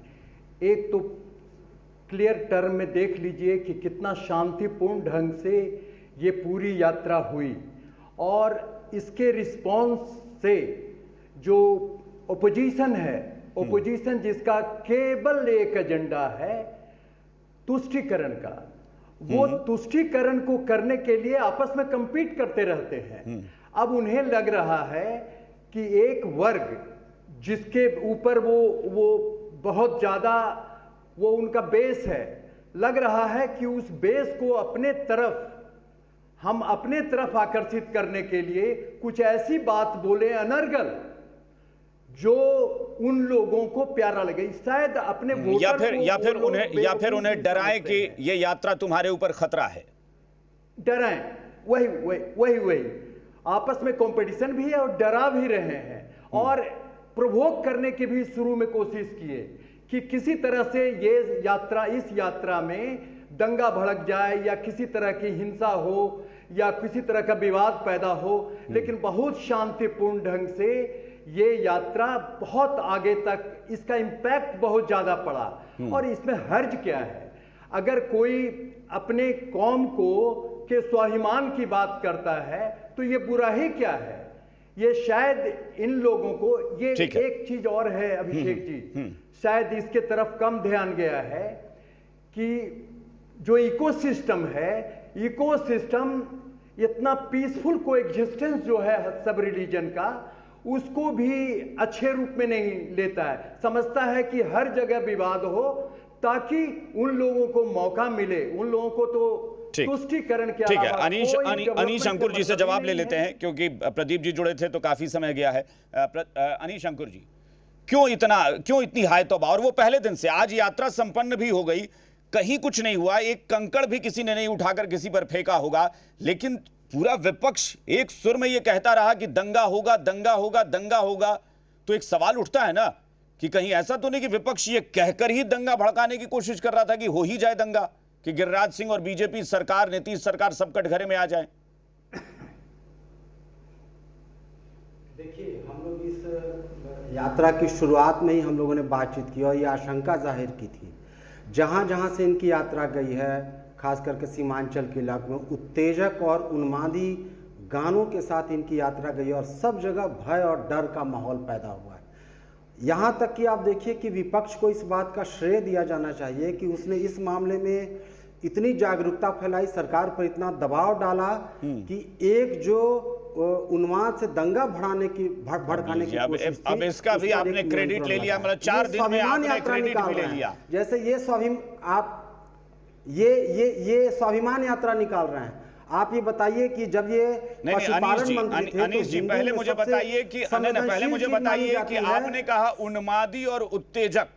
एक तो क्लियर टर्म में देख लीजिए कि कितना शांतिपूर्ण ढंग से ये पूरी यात्रा हुई, और इसके रिस्पॉन्स से जो ओपोजिशन है, ओपोजिशन जिसका केवल एक एजेंडा है तुष्टीकरण का, वो तुष्टीकरण को करने के लिए आपस में compete करते रहते हैं। अब उन्हें लग रहा है कि एक वर्ग जिसके ऊपर वो बहुत ज्यादा वो उनका बेस है, लग रहा है कि उस बेस को हम अपने तरफ आकर्षित करने के लिए कुछ ऐसी बात बोले अनर्गल जो उन लोगों को प्यारा लगे, शायद अपने या फिर उन्हें डराएं कि ये यात्रा तुम्हारे ऊपर खतरा है, डराएं। वही आपस में कंपटीशन भी है और डरा भी रहे हैं और प्रोवोक करने की भी शुरू में कोशिश किए कि किसी तरह से इस यात्रा में दंगा भड़क जाए या किसी तरह की हिंसा हो या किसी तरह का विवाद पैदा हो, लेकिन बहुत शांतिपूर्ण ढंग से ये यात्रा बहुत आगे तक इसका इम्पैक्ट बहुत ज्यादा पड़ा। और इसमें हर्ज क्या है? अगर कोई अपने कौम के स्वाभिमान की बात करता है तो ये बुरा ही क्या है? ये शायद इन लोगों को ये एक चीज और है अभिषेक जी, शायद इसके तरफ कम ध्यान गया है कि जो इकोसिस्टम है, इकोसिस्टम इतना पीसफुल कोएग्जिस्टेंस जो है सब रिलीजन का, उसको भी अच्छे रूप में नहीं लेता है। समझता है कि हर जगह विवाद हो ताकि उन लोगों को मौका मिले, उन लोगों को तो तुष्टीकरण के ठीक है। अनीश अंकुर जी से जवाब ले लेते हैं क्योंकि प्रदीप जी जुड़े थे तो काफी समय गया है। अनीश अंकुर जी, क्यों इतनी हाय तौबा? और वो पहले दिन से, आज यात्रा संपन्न भी हो गई, कहीं कुछ नहीं हुआ, एक कंकड़ भी किसी ने नहीं उठाकर किसी पर फेंका होगा, लेकिन पूरा विपक्ष एक सुर में ये कहता रहा कि दंगा होगा, दंगा होगा, दंगा होगा। तो एक सवाल उठता है ना कि कहीं ऐसा तो नहीं कि विपक्ष ये कहकर ही दंगा भड़काने की कोशिश कर रहा था कि हो ही जाए दंगा, कि गिरिराज सिंह और बीजेपी सरकार, नीतीश सरकार सब कटघरे में आ जाए? देखिए, हम लोग इस यात्रा की शुरुआत में ही हम लोगों ने बातचीत की और ये आशंका जाहिर की थी, जहां जहां से इनकी यात्रा गई है, खास करके सीमांचल के इलाके में उत्तेजक और उन्मादी गानों के साथ इनकी यात्रा गई और सब जगह भय और डर का माहौल पैदा हुआ है। यहाँ तक कि आप देखिए कि विपक्ष को इस बात का श्रेय दिया जाना चाहिए कि उसने इस मामले में इतनी जागरूकता फैलाई, सरकार पर इतना दबाव डाला कि एक जो उन्माद से दंगा भड़काने की कोशिश थी, अब इसका भी आपने क्रेडिट ले लिया, मतलब 4 दिन में आपने क्रेडिट भी ले लिया। जैसे ये स्वाभिमान यात्रा निकाल रहे हैं। आप ये बताइए कि जब ये पशुपालन मंत्री थे, अनीश जी पहले मुझे बताइए कि आपने कहा उन्मादी और उत्तेजक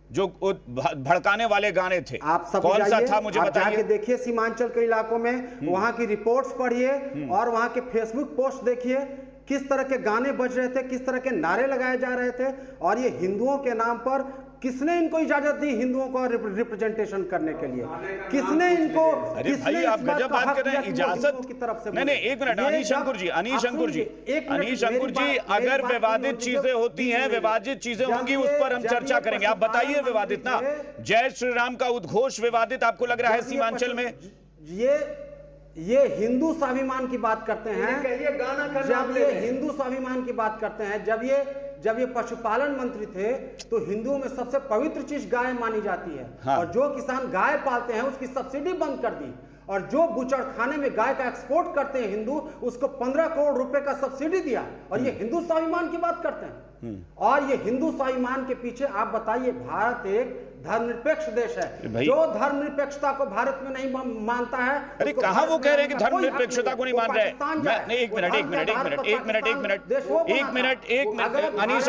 जो भड़काने वाले गाने थे, आप सब कौन सा था मुझे बताइए। जाके देखिए सीमांचल के इलाकों में, वहां की रिपोर्ट्स पढ़िए और वहां के फेसबुक पोस्ट देखिए, किस तरह के गाने बज रहे थे, किस तरह के नारे लगाए जा रहे थे। और ये हिंदुओं के नाम पर किसने इनको इजाजत दी हिंदुओं को रिप्रेजेंटेशन करने के लिए? किसने इनको? अरे भाई आप गजब बात कर रहे हैं, इजाजत की तरफ से? नहीं, एक मिनट अनीश अंकुर जी, अगर विवादित चीजें होती हैं, विवादित चीजें होंगी, उस पर हम चर्चा करेंगे। आप बताइए विवादित ना, जय श्री राम का उद्घोष विवादित आपको लग रहा है सीमांचल में? ये हिंदू स्वाभिमान की बात करते हैं, जब ये हिंदू स्वाभिमान की बात करते हैं, जब ये पशुपालन मंत्री थे तो हिंदुओं में सबसे पवित्र चीज गाय मानी जाती है। हाँ। और जो किसान गाय पालते हैं उसकी सब्सिडी बंद कर दी, और जो बुचड़खाने में गाय का एक्सपोर्ट करते हैं हिंदू, उसको 15 करोड़ रुपए का सब्सिडी दिया। और ये हिंदू स्वाभिमान की बात करते हैं। और ये हिंदू स्वाभिमान के पीछे आप बताइए, भारत एक धर्मनिरपेक्ष देश है, जो धर्मनिरपेक्षता को भारत में नहीं मानता है। अरे कहां वो कह रहे हैं कि धर्मनिरपेक्षता को नहीं मान रहे? एक मिनट अनीश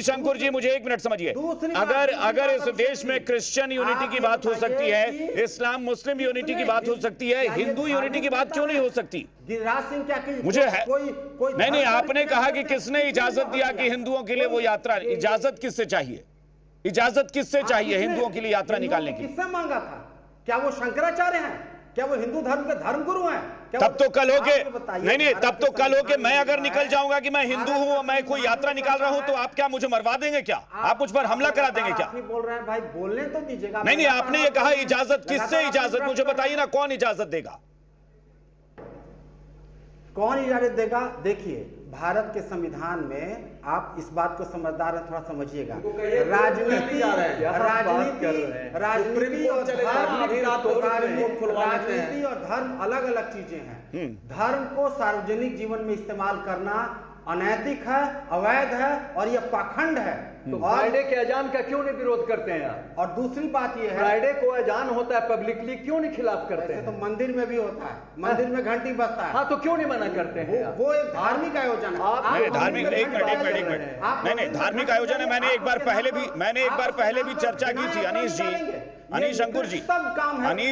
अंकुर जी मुझे एक मिनट समझिए। अगर इस देश में क्रिश्चियन यूनिटी की बात हो सकती है, इस्लाम मुस्लिम यूनिटी की बात हो सकती है, हिंदू यूनिटी की बात क्यों नहीं हो सकती? गिरिराज सिंह क्या मुझे है नहीं, आपने कहा कि किसने इजाजत दिया कि हिंदुओं के लिए वो यात्रा, इजाजत किससे चाहिए? इजाजत किससे चाहिए हिंदुओं के लिए यात्रा निकालने की? किससे मांगा था? क्या वो शंकराचार्य हैं? क्या वो हिंदू धर्म के धर्मगुरु हैं? तब तो कल हो के नहीं, तब तो कल हो के मैं अगर निकल जाऊंगा कि मैं हिंदू हूं, मैं कोई यात्रा निकाल रहा हूं, तो आप क्या मुझे मरवा देंगे? क्या आप मुझ पर हमला करा देंगे? क्या बोल रहे हैं भाई? बोलने तो दीजिएगा। नहीं, आपने ये कहा इजाजत, किससे इजाजत? मुझे बताइए ना, कौन इजाजत देगा? कौन इजाजत देगा? देखिए, भारत के संविधान में आप इस बात को समझदार है, थोड़ा समझिएगा। राजनीति और धर्म अलग अलग चीजें हैं। धर्म को सार्वजनिक जीवन में इस्तेमाल करना अनैतिक है, अवैध है और यह पाखंड है। तो फ्राइडे के अजान का क्यों नहीं विरोध करते हैं आप? और दूसरी बात यह है, फ्राइडे को अजान होता है पब्लिकली, क्यों नहीं खिलाफ करते हैं? तो मंदिर में भी होता है, मंदिर में घंटी बजता है। हाँ, तो क्यों नहीं मना करते हैं? वो एक धार्मिक आयोजन है। धार्मिक, एक मिनट नहीं, धार्मिक आयोजन है। मैंने एक बार पहले भी चर्चा की थी अनीश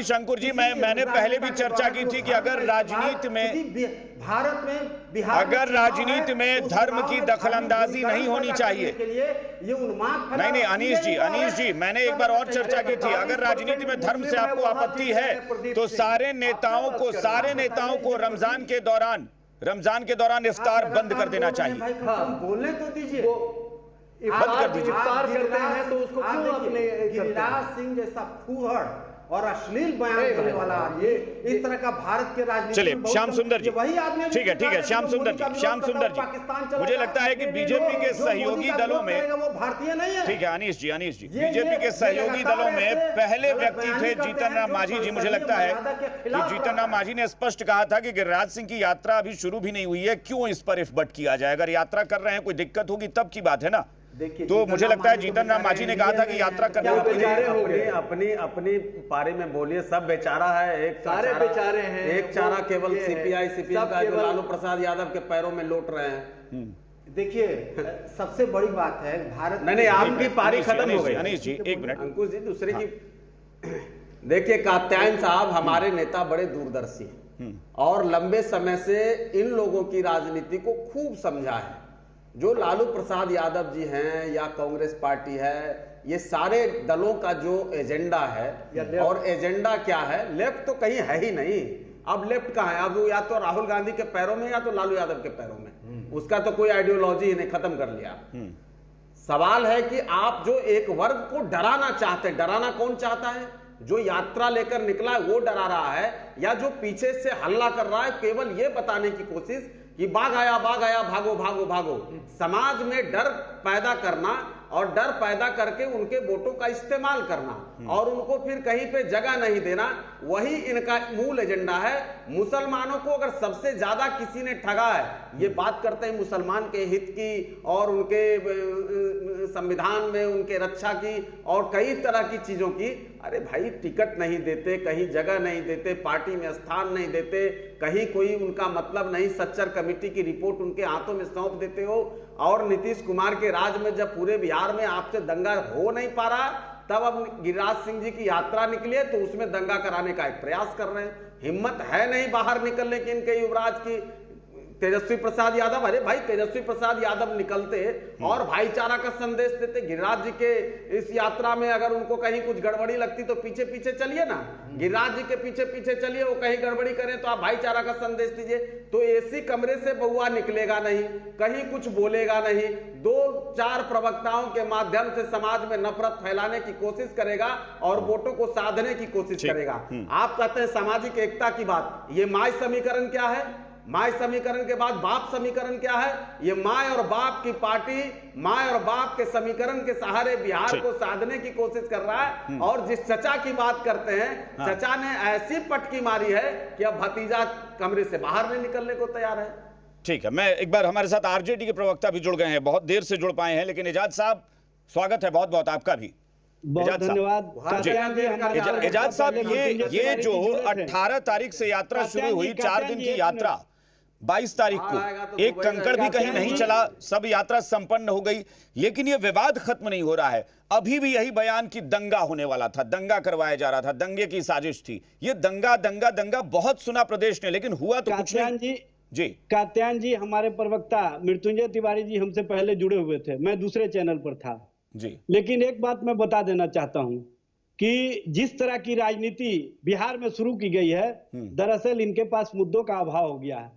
अंकुर जी, मैंने पहले भी चर्चा की थी कि अगर राजनीति में भारत में बिहार अगर राजनीति में धर्म की दखलंदाजी नहीं होनी चाहिए। ये उन्माद नहीं अनीश जी, मैंने एक बार और चर्चा की थी, अगर राजनीति में धर्म से आपको आपत्ति है तो सारे नेताओं को रमजान के दौरान इफ्तार बंद कर देना चाहिए। बोलने तो दीजिए, बंद कर दीजिए। इफ्तार करते हैं तो उसको क्यों अपने गिरिराज सिंह जैसा फूहड़ और अश्लील बयान करने वाला ये इस तरह का भारत के राजनीति। चलिए, श्याम सुंदर जी, वही आदमी, ठीक है, श्याम सुंदर जी, मुझे लगता है कि बीजेपी के सहयोगी दलों में, वो भारतीय नहीं है। ठीक है अनीश जी, बीजेपी के सहयोगी दलों में पहले व्यक्ति थे जीतन राम मांझी जी। मुझे लगता है कि जीतन राम मांझी ने स्पष्ट कहा था कि गिरिराज सिंह की यात्रा अभी शुरू भी नहीं हुई है, क्यों इस पर इफबट किया जाए? अगर यात्रा कर रहे हैं, कोई दिक्कत होगी तब की बात है ना। तो मुझे लगता है जीतन राम मांझी ने कहा था कि यात्रा करने अपनी पारी में बोलिए। सब बेचारा है, एक बेचारे हैं, एक चारा केवल सीपीएम का जो लालू प्रसाद यादव के पैरों में लौट रहे हैं। देखिए, सबसे बड़ी बात है भारत नहीं, आपकी पारी खत्म हो गई। अनीश जी, एक मिनट। अंकुश जी, दूसरे की देखिए, कात्यायन साहब हमारे नेता बड़े दूरदर्शी हैं और लंबे समय से इन लोगों की राजनीति को खूब समझा है। जो लालू प्रसाद यादव जी हैं या कांग्रेस पार्टी है, ये सारे दलों का जो एजेंडा है, और एजेंडा क्या है, लेफ्ट तो कहीं है ही नहीं। अब लेफ्ट कहाँ है? अब या तो राहुल गांधी के पैरों में या तो लालू यादव के पैरों में। उसका तो कोई आइडियोलॉजी ही नहीं, खत्म कर लिया। सवाल है कि आप जो एक वर्ग को डराना चाहते हैं, डराना कौन चाहता है? जो यात्रा लेकर निकला है वो डरा रहा है, या जो पीछे से हल्ला कर रहा है केवल ये बताने की कोशिश कि बाघ आया, भागो भागो भागो। समाज में डर पैदा करना और डर पैदा करके उनके वोटों का इस्तेमाल करना और उनको फिर कहीं पे जगह नहीं देना, वही इनका मूल एजेंडा है। मुसलमानों को अगर सबसे ज्यादा किसी ने ठगा है, ये बात करते हैं मुसलमान के हित की और उनके संविधान में उनके रक्षा की और कई तरह की चीजों की। अरे भाई, टिकट नहीं देते, कहीं जगह नहीं देते, पार्टी में स्थान नहीं देते, कहीं कोई उनका मतलब नहीं, सच्चर कमेटी की रिपोर्ट उनके हाथों में सौंप देते हो। और नीतीश कुमार के राज में जब पूरे बिहार में आपसे दंगा हो नहीं पा रहा, तब अब गिरिराज सिंह जी की यात्रा निकली है तो उसमें दंगा कराने का एक प्रयास कर रहे हैं। हिम्मत है नहीं बाहर निकलने की इनके युवराज की। तेजस्वी प्रसाद यादव, अरे भाई, तेजस्वी प्रसाद यादव निकलते और भाईचारा का संदेश देते। गिरिराज जी के इस यात्रा में अगर उनको कहीं कुछ गड़बड़ी लगती तो पीछे पीछे चलिए ना, गिरिराज जी के पीछे पीछे चलिए, वो कहीं गड़बड़ी करें तो आप भाईचारा का संदेश दीजिए। तो एसी कमरे से बउआ निकलेगा नहीं, कहीं कुछ बोलेगा नहीं, 2-4 प्रवक्ताओं के माध्यम से समाज में नफरत फैलाने की कोशिश करेगा और वोटों को साधने की कोशिश करेगा। आप कहते हैं सामाजिक एकता की बात, ये माय समीकरण क्या है? माय समीकरण के बाद बाप समीकरण क्या है? ये माय और बाप की पार्टी माय और बाप के समीकरण के सहारे बिहार को साधने की कोशिश कर रहा है। और जिस चचा की बात करते हैं, चचा ने ऐसी पटकी मारी है कि अब भतीजा कमरे से बाहर नहीं निकलने को तैयार है। ठीक है, मैं एक बार, हमारे साथ आरजेडी के प्रवक्ता भी जुड़ गए हैं, बहुत देर से जुड़ पाए हैं, लेकिन एजाज साहब स्वागत है बहुत बहुत आपका भी। बहुत धन्यवाद एजाज साहब, ये जो 18 तारीख से यात्रा शुरू हुई, 4 दिन की यात्रा, 22 तारीख को एक कंकड़ भी कहीं नहीं चला, सब यात्रा संपन्न हो गई, लेकिन ये विवाद खत्म नहीं हो रहा है। अभी भी यही बयान कि दंगा होने वाला था, दंगा करवाया जा रहा था, दंगे की साजिश थी। ये दंगा दंगा दंगा बहुत सुना प्रदेश ने, लेकिन हुआ तो कुछ नहीं। जी कात्यायन जी, हमारे प्रवक्ता मृत्युंजय तिवारी जी हमसे पहले जुड़े हुए थे, मैं दूसरे चैनल पर था जी। लेकिन एक बात मैं बता देना चाहता हूं कि जिस तरह की राजनीति बिहार में शुरू की गई है, दरअसल इनके पास मुद्दों का अभाव हो गया है।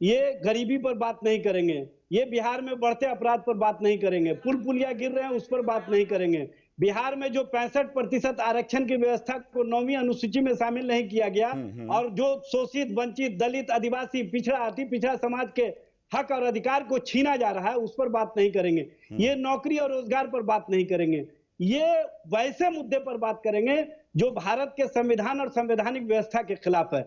ये गरीबी पर बात नहीं करेंगे, ये बिहार में बढ़ते अपराध पर बात नहीं करेंगे, पुल पुलिया गिर रहे हैं उस पर बात नहीं करेंगे, बिहार में जो 65% आरक्षण की व्यवस्था को 9वीं अनुसूची में शामिल नहीं किया गया और जो शोषित, वंचित, दलित, आदिवासी, पिछड़ा, अति पिछड़ा समाज के हक और अधिकार को छीना जा रहा है, उस पर बात नहीं करेंगे। ये नौकरी और रोजगार पर बात नहीं करेंगे। ये वैसे मुद्दे पर बात करेंगे जो भारत के संविधान और संवैधानिक व्यवस्था के खिलाफ है।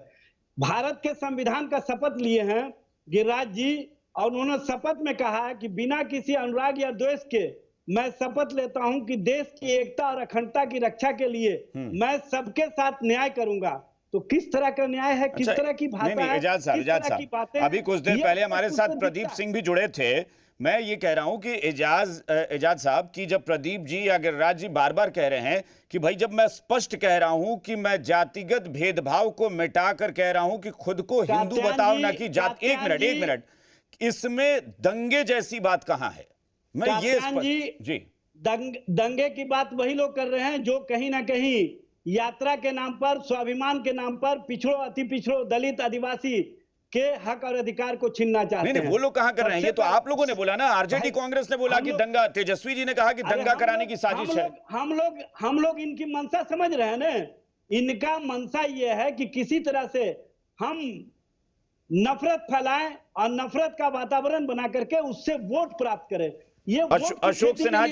भारत के संविधान का शपथ लिए हैं गिरिराज जी, और उन्होंने शपथ में कहा है कि बिना किसी अनुराग या द्वेष के मैं शपथ लेता हूं कि देश की एकता और अखंडता की रक्षा के लिए मैं सबके साथ न्याय करूंगा। तो किस तरह का न्याय है, किस तरह की भाषा है, एजाज साहब, अभी कुछ देर पहले हमारे साथ प्रदीप सिंह भी जुड़े थे। मैं ये कह रहा हूं कि एजाज साहब की जब प्रदीप जी या गिरिराज जी बार बार कह रहे हैं कि भाई जब मैं स्पष्ट कह रहा हूं कि मैं जातिगत भेदभाव को मिटाकर कह रहा हूं कि खुद को हिंदू बताओ ना कि जात। एक मिनट, इसमें दंगे जैसी बात कहां है? मैं ये जी दंगे की बात वही लोग कर रहे हैं जो कहीं ना कहीं यात्रा के नाम पर, स्वाभिमान के नाम पर पिछड़ों, अति पिछड़ों, दलित, आदिवासी के हक और अधिकार को छीनना चाहते हैं। नहीं, वो लोग कहां कर रहे हैं? ये तो आप लोगों ने बोला ना, आरजेडी कांग्रेस ने बोला कि दंगा, तेजस्वी जी ने कहा कि दंगा कराने की साजिश है। हम लोग इनकी मंशा समझ रहे हैं ना। इनका मंशा ये है कि किसी तरह से हम नफरत फैलाएं और नफरत का वातावरण बना करके उससे वोट प्राप्त करें। ये अशोक सिन्हा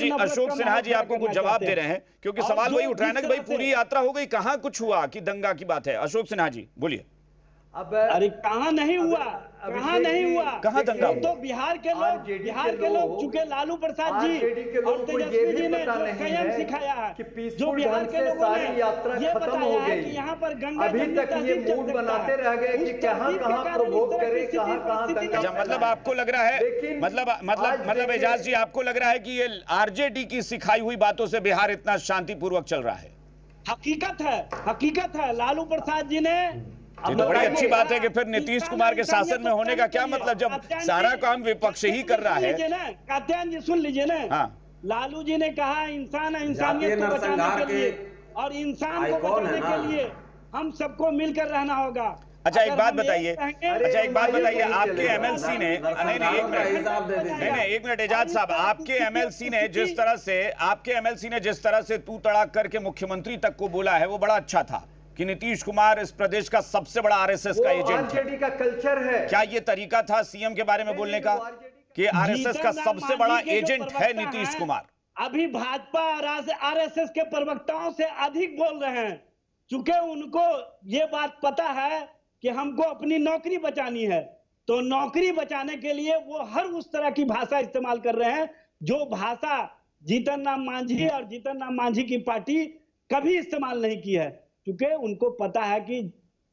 जी आपको कुछ जवाब दे रहे हैं, क्योंकि सवाल वही उठ रहा है ना कि भाई पूरी यात्रा हो गई, कहां कुछ हुआ कि दंगा की बात है? अशोक सिन्हा जी बोलिए। अब अरे कहां नहीं हुआ, कहां नहीं हुआ, कहां दंगा हुआ? तो बिहार के लोग चूंकि लालू प्रसाद जी और तेजस्वी जी ने संयम सिखाया है, जो बिहार के लोगों ने ये बताया है कि यहाँ पर गंगा अभी तक ये मूड बनाते रह गए कि कहां प्रोवोक करे, कहां दंगा। मतलब आपको लग रहा है, मतलब एजाज जी आपको लग रहा है कि ये आरजेडी की सिखाई हुई बातों से बिहार इतना शांतिपूर्वक चल रहा है? हकीकत है। लालू प्रसाद जी ने ये तो बड़ी अच्छी बात है कि फिर नीतीश कुमार के शासन में होने का क्या मतलब, जब सारा काम विपक्ष ही कर रहा है। कात्यायन जी सुन लीजिए ना। हाँ। लालू जी ने कहा इंसान है, इंसानियत को बचाने के लिए और इंसान को बचाने के लिए हम सबको मिलकर रहना होगा। अच्छा एक बात बताइए, आपके एमएलसी ने एक मिनट एजाज साहब, आपके एमएलसी ने जिस तरह से तू तड़ाक करके मुख्यमंत्री तक को बोला है वो बड़ा अच्छा था कि नीतीश कुमार इस प्रदेश का सबसे बड़ा आरएसएस का एजेंट है। का कल्चर है। क्या ये तरीका था सीएम के बारे में बोलने का कि आरएसएस का सबसे बड़ा एजेंट है नीतीश कुमार? अभी भाजपा आरएसएस के प्रवक्ताओं से अधिक बोल रहे हैं, चूंकि उनको ये बात पता है कि हमको अपनी नौकरी बचानी है। तो नौकरी बचाने के लिए वो हर उस तरह की भाषा इस्तेमाल कर रहे हैं जो भाषा जीतन राम मांझी और जीतन राम मांझी की पार्टी कभी इस्तेमाल नहीं की है, क्योंकि उनको पता है कि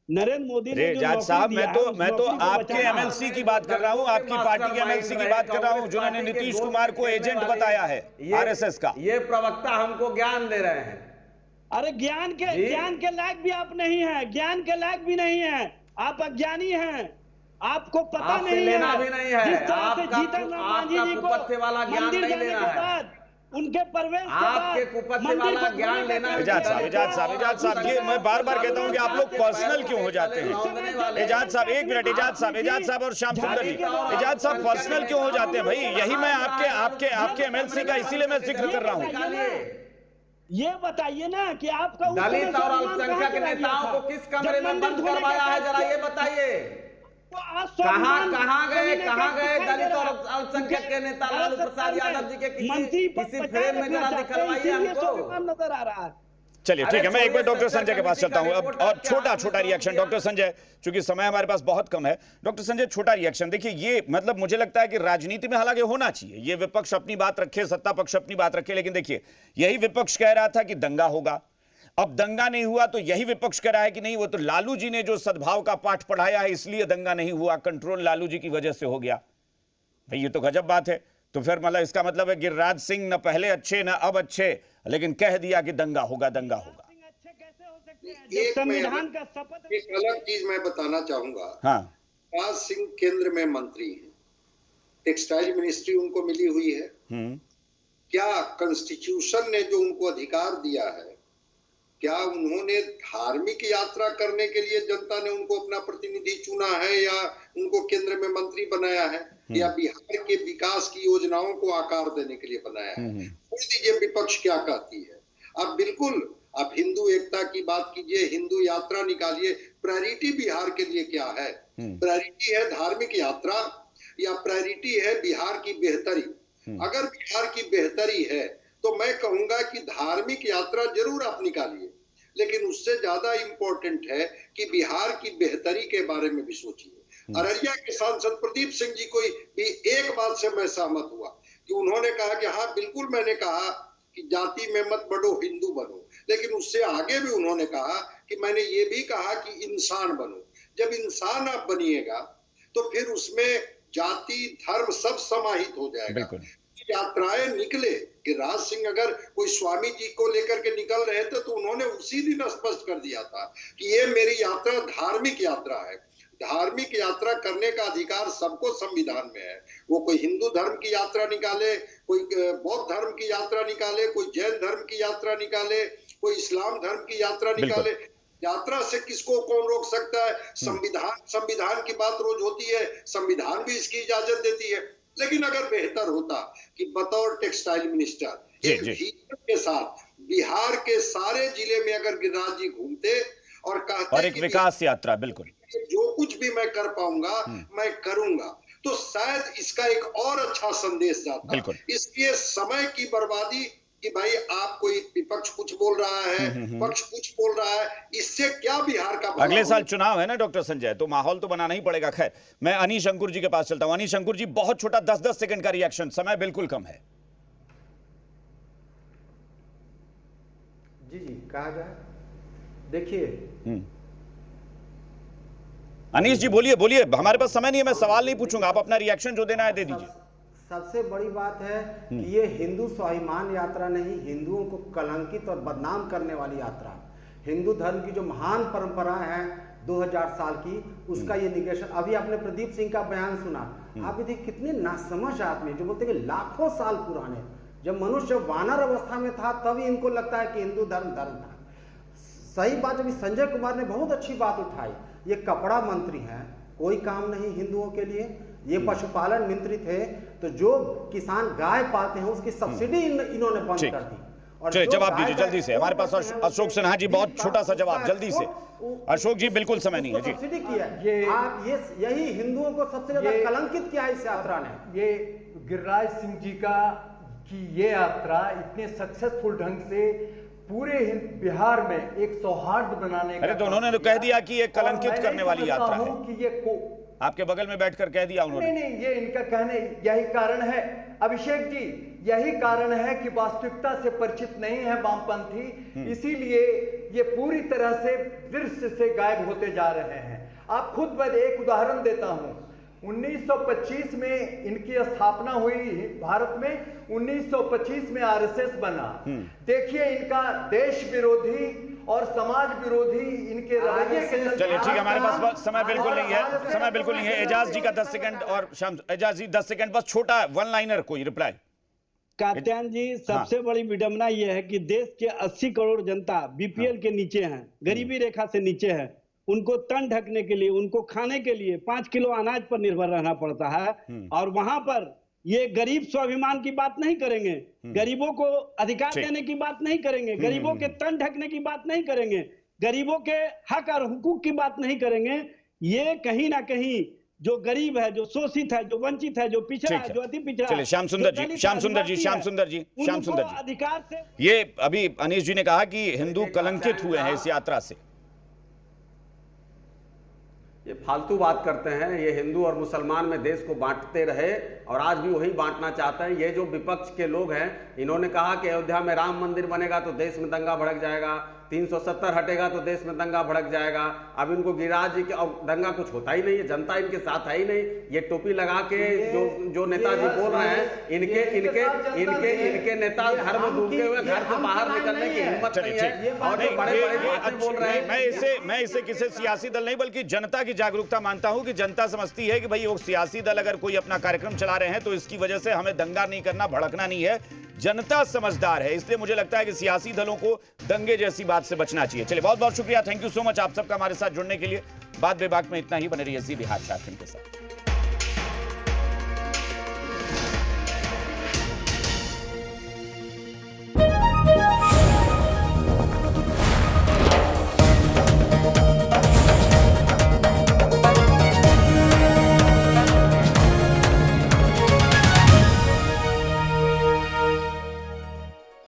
नरेंद्र मोदी ने एजाज साहब, मैं तो आपके एमएलसी की बात कर रहा हूं, आपकी पार्टी के एमएलसी की बात कर रहा हूं जिन्होंने नीतीश कुमार को एजेंट बताया है आरएसएस का। ये प्रवक्ता हमको ज्ञान दे रहे हैं। अरे ज्ञान के लायक भी आप नहीं हैं, ज्ञान के लायक भी नहीं हैं, आप अज्ञानी हैं, आपको पता नहीं लेना भी नहीं है। जिस तरह से जीतन राम मांझी जी को मंदिर जाने के बाद उनके प्रवेश के आपके कुपत्ते वाला ज्ञान लेना। एजाज साहब, ये मैं बार बार कहता हूं कि आप लोग पर्सनल क्यों हो जाते हैं? एजाज साहब एक मिनट, एजाज साहब और श्याम सुंदर जी, एजाज साहब पर्सनल क्यों हो जाते हैं भाई? यही मैं आपके एमएलसी का इसीलिए मैं जिक्र कर रहा हूं। ये बताइए ना कि आपका दलित और अल्पसंख्यक नेताओं को किस कमरे में बंद करवाया है, जरा ये बताइए। कहां गए दलित और अल्पसंख्यक के नेता लालू प्रसाद यादव जी के किसी फ्रेम में जरा दिखलवाइए हमको। नजर आ रहा है। चलिए ठीक है, मैं एक बार डॉक्टर संजय के पास चलता हूं अब, और छोटा रिएक्शन डॉक्टर संजय, चूंकि समय हमारे पास बहुत कम है। डॉक्टर संजय छोटा रिएक्शन। देखिए ये मतलब मुझे लगता है कि राजनीति में हालांकि होना चाहिए, ये विपक्ष अपनी बात रखे, सत्ता पक्ष अपनी बात रखे, लेकिन देखिए यही विपक्ष कह रहा था कि दंगा होगा, अब दंगा नहीं हुआ तो यही विपक्ष कह रहा है कि नहीं वो तो लालू जी ने जो सद्भाव का पाठ पढ़ाया है इसलिए दंगा नहीं हुआ, कंट्रोल लालू जी की वजह से हो गया। भाई ये तो गजब बात है। तो फिर मतलब इसका मतलब है गिरिराज सिंह न पहले अच्छे न अब अच्छे, लेकिन कह दिया कि दंगा होगा। संविधान का शपथ। एक अलग चीज मैं बताना चाहूंगा। हाँ, राज सिंह केंद्र में मंत्री हैं, टेक्सटाइल मिनिस्ट्री उनको मिली हुई है। क्या कॉन्स्टिट्यूशन ने जो उनको अधिकार दिया है, क्या उन्होंने धार्मिक यात्रा करने के लिए जनता ने उनको अपना प्रतिनिधि चुना है या उनको केंद्र में मंत्री बनाया है, या बिहार के विकास की योजनाओं को आकार देने के लिए बनाया है? पूछ दीजिए विपक्ष क्या कहती है। आप बिल्कुल आप हिंदू एकता की बात कीजिए, हिंदू यात्रा निकालिए। प्रायोरिटी बिहार के लिए क्या है? प्रायोरिटी है धार्मिक यात्रा या प्रायोरिटी है बिहार की बेहतरी? अगर बिहार की बेहतरी है तो मैं कहूंगा कि धार्मिक यात्रा जरूर आप निकालिए, लेकिन उससे ज्यादा इंपॉर्टेंट है कि बिहार की बेहतरी के बारे में भी सोचिए। अररिया के सांसद प्रदीप सिंह जी को भी एक बात से मैं सहमत हुआ कि उन्होंने कहा कि हाँ बिल्कुल, मैंने कहा कि जाति में मत बढ़ो, हिंदू बनो, लेकिन उससे आगे भी उन्होंने कहा कि मैंने ये भी कहा कि इंसान बनो। जब इंसान आप बनिएगा तो फिर उसमें जाति धर्म सब समाहित हो जाएगा। यात्राएं निकले कि राज सिंह अगर कोई स्वामी जी को लेकर के निकल रहे थे तो उन्होंने उसी दिन स्पष्ट कर दिया था कि ये मेरी यात्रा धार्मिक यात्रा है। धार्मिक यात्रा करने का अधिकार सबको संविधान में है। वो कोई हिंदू धर्म की यात्रा निकाले, कोई बौद्ध धर्म की यात्रा निकाले, कोई जैन धर्म की यात्रा निकाले, कोई इस्लाम धर्म की यात्रा निकाले। यात्रा से किसको कौन रोक सकता है? संविधान की बात रोज होती है, संविधान भी इसकी इजाजत देती है। लेकिन अगर बेहतर होता कि बतौर टेक्सटाइल मिनिस्टर एक विजन के साथ बिहार के सारे जिले में अगर गिरिराज जी घूमते और कहते और एक विकास यात्रा, बिल्कुल जो कुछ भी मैं कर पाऊंगा मैं करूंगा, तो शायद इसका एक और अच्छा संदेश जाता। इसलिए समय की बर्बादी कि भाई आप कोई विपक्ष कुछ बोल रहा है, पक्ष कुछ बोल रहा है, इससे क्या बिहार का अगले साल चुनाव है ना डॉक्टर संजय, तो माहौल तो बनाना ही पड़ेगा। खैर, मैं अनीश अंकुर जी के पास चलता हूं। अनीश अंकुर जी, बहुत छोटा 10-10 सेकंड का रिएक्शन, समय बिल्कुल कम है। जी कहा जाए, देखिए अनीश जी बोलिए बोलिए, हमारे पास समय नहीं है, मैं सवाल नहीं पूछूंगा, आप अपना रिएक्शन जो देना है दे दीजिए। सबसे बड़ी बात है कि ये हिंदू स्वाभिमान यात्रा नहीं, हिंदुओं को कलंकित और बदनाम करने वाली यात्रा। हिंदू धर्म की जो महान परंपराएं हैं 2000 साल की, उसका ये निगेशन। अभी आपने प्रदीप सिंह का बयान सुना, आप देखिए कितने नासमझ आदमी जो बोलते हैं कि लाखों साल पुराने, जब मनुष्य वानर अवस्था में था तभी इनको लगता है कि हिंदू धर्म था। सही बात, अभी संजय कुमार ने बहुत अच्छी बात उठाई, ये कपड़ा मंत्री हैं, कोई काम नहीं हिंदुओं के लिए। ये पशुपालन मंत्री थे, तो जो किसान गाय पालते हैं उसकी सब्सिडी इन्होंने बंद कर दी। और जवाब दीजिए जल्दी से, हमारे पास अशोक सिन्हा जी, बहुत छोटा सा जवाब जल्दी से। अशोक जी बिल्कुल समय नहीं है जी। सब्सिडी किया आप, ये यही हिंदुओं को सबसे ज्यादा कलंकित किया इस यात्रा ने। ये गिरिराज सिंह जी का कि ये यात्रा इतने सक्सेसफुल ढंग से पूरे बिहार में एक सौहार्द बनाने का, अरे तो उन्होंने तो कह दिया कि ये कलंकित करने वाली यात्रा है कि ये आपके बगल में बैठकर कह दिया उन्होंने। नहीं, ये इनका कहने यही कारण है अभिषेक जी, यही कारण है कि वास्तविकता से परिचित नहीं है वामपंथी, इसीलिए ये पूरी तरह से दृश्य से गायब होते जा रहे हैं। आप खुद, मैं एक उदाहरण देता हूं, 1925 में इनकी स्थापना हुई भारत में, 1925 में आरएसएस बना। देखिए इनका देश विरोधी और समाज विरोधी इनके रवैये के चलते। चलिए ठीक है, हमारे पास समय बिल्कुल नहीं है, समय बिल्कुल नहीं है। एजाज जी का 10 सेकंड और एजाज जी 10 सेकंड बस, छोटा वन लाइनर कोई रिप्लाई। कात्यायन जी, सबसे बड़ी विडंबना यह है कि देश के 80 करोड़ जनता बीपीएल के नीचे है, गरीबी रेखा से नीचे है। उनको तन ढकने के लिए, उनको खाने के लिए 5 किलो अनाज पर निर्भर रहना पड़ता है, और वहां पर ये गरीब स्वाभिमान की बात नहीं करेंगे, गरीबों को अधिकार देने की बात नहीं करेंगे, गरीबों के तन ढकने की बात नहीं करेंगे, गरीबों के हक और हुकूक की बात नहीं करेंगे। ये कहीं ना कहीं जो गरीब है, जो शोषित है, जो वंचित है, जो पिछड़ा है, जो अति पिछड़ा। चलिए श्याम सुंदर जी, अधिकार से, ये अभी अनीश जी ने कहा कि हिंदू कलंकित हुए हैं इस यात्रा से। ये फालतू बात करते हैं, ये हिंदू और मुसलमान में देश को बांटते रहे और आज भी वही बांटना चाहते हैं। ये जो विपक्ष के लोग हैं, इन्होंने कहा कि अयोध्या में राम मंदिर बनेगा तो देश में दंगा भड़क जाएगा, 370 हटेगा तो देश में दंगा भड़क जाएगा। अब इनको गिरिराज जी के, और दंगा कुछ होता ही नहीं है, जनता इनके साथ है ही नहीं। ये टोपी लगा के जो नेताजी बोल रहे हैं, इनके नेता घर में डूबे हुए, घर से बाहर निकलने की हिम्मत नहीं है। और जो बड़े बातें बोल रहे हैं, मैं इसे किसी सियासी दल नहीं बल्कि जनता की जागरूकता मानता हूं कि जनता समझती है कि भाई वो सियासी दल अगर कोई अपना कार्यक्रम चला रहे हैं तो इसकी वजह से हमें दंगा नहीं करना, भड़कना नहीं है। जनता समझदार है, इसलिए मुझे लगता है कि सियासी दलों को दंगे जैसी बात से बचना चाहिए। चलिए बहुत बहुत शुक्रिया, थैंक यू सो मच आप सबका हमारे साथ जुड़ने के लिए। बात बेबाक में इतना ही, बने रहिए बिहार झारखंड के साथ।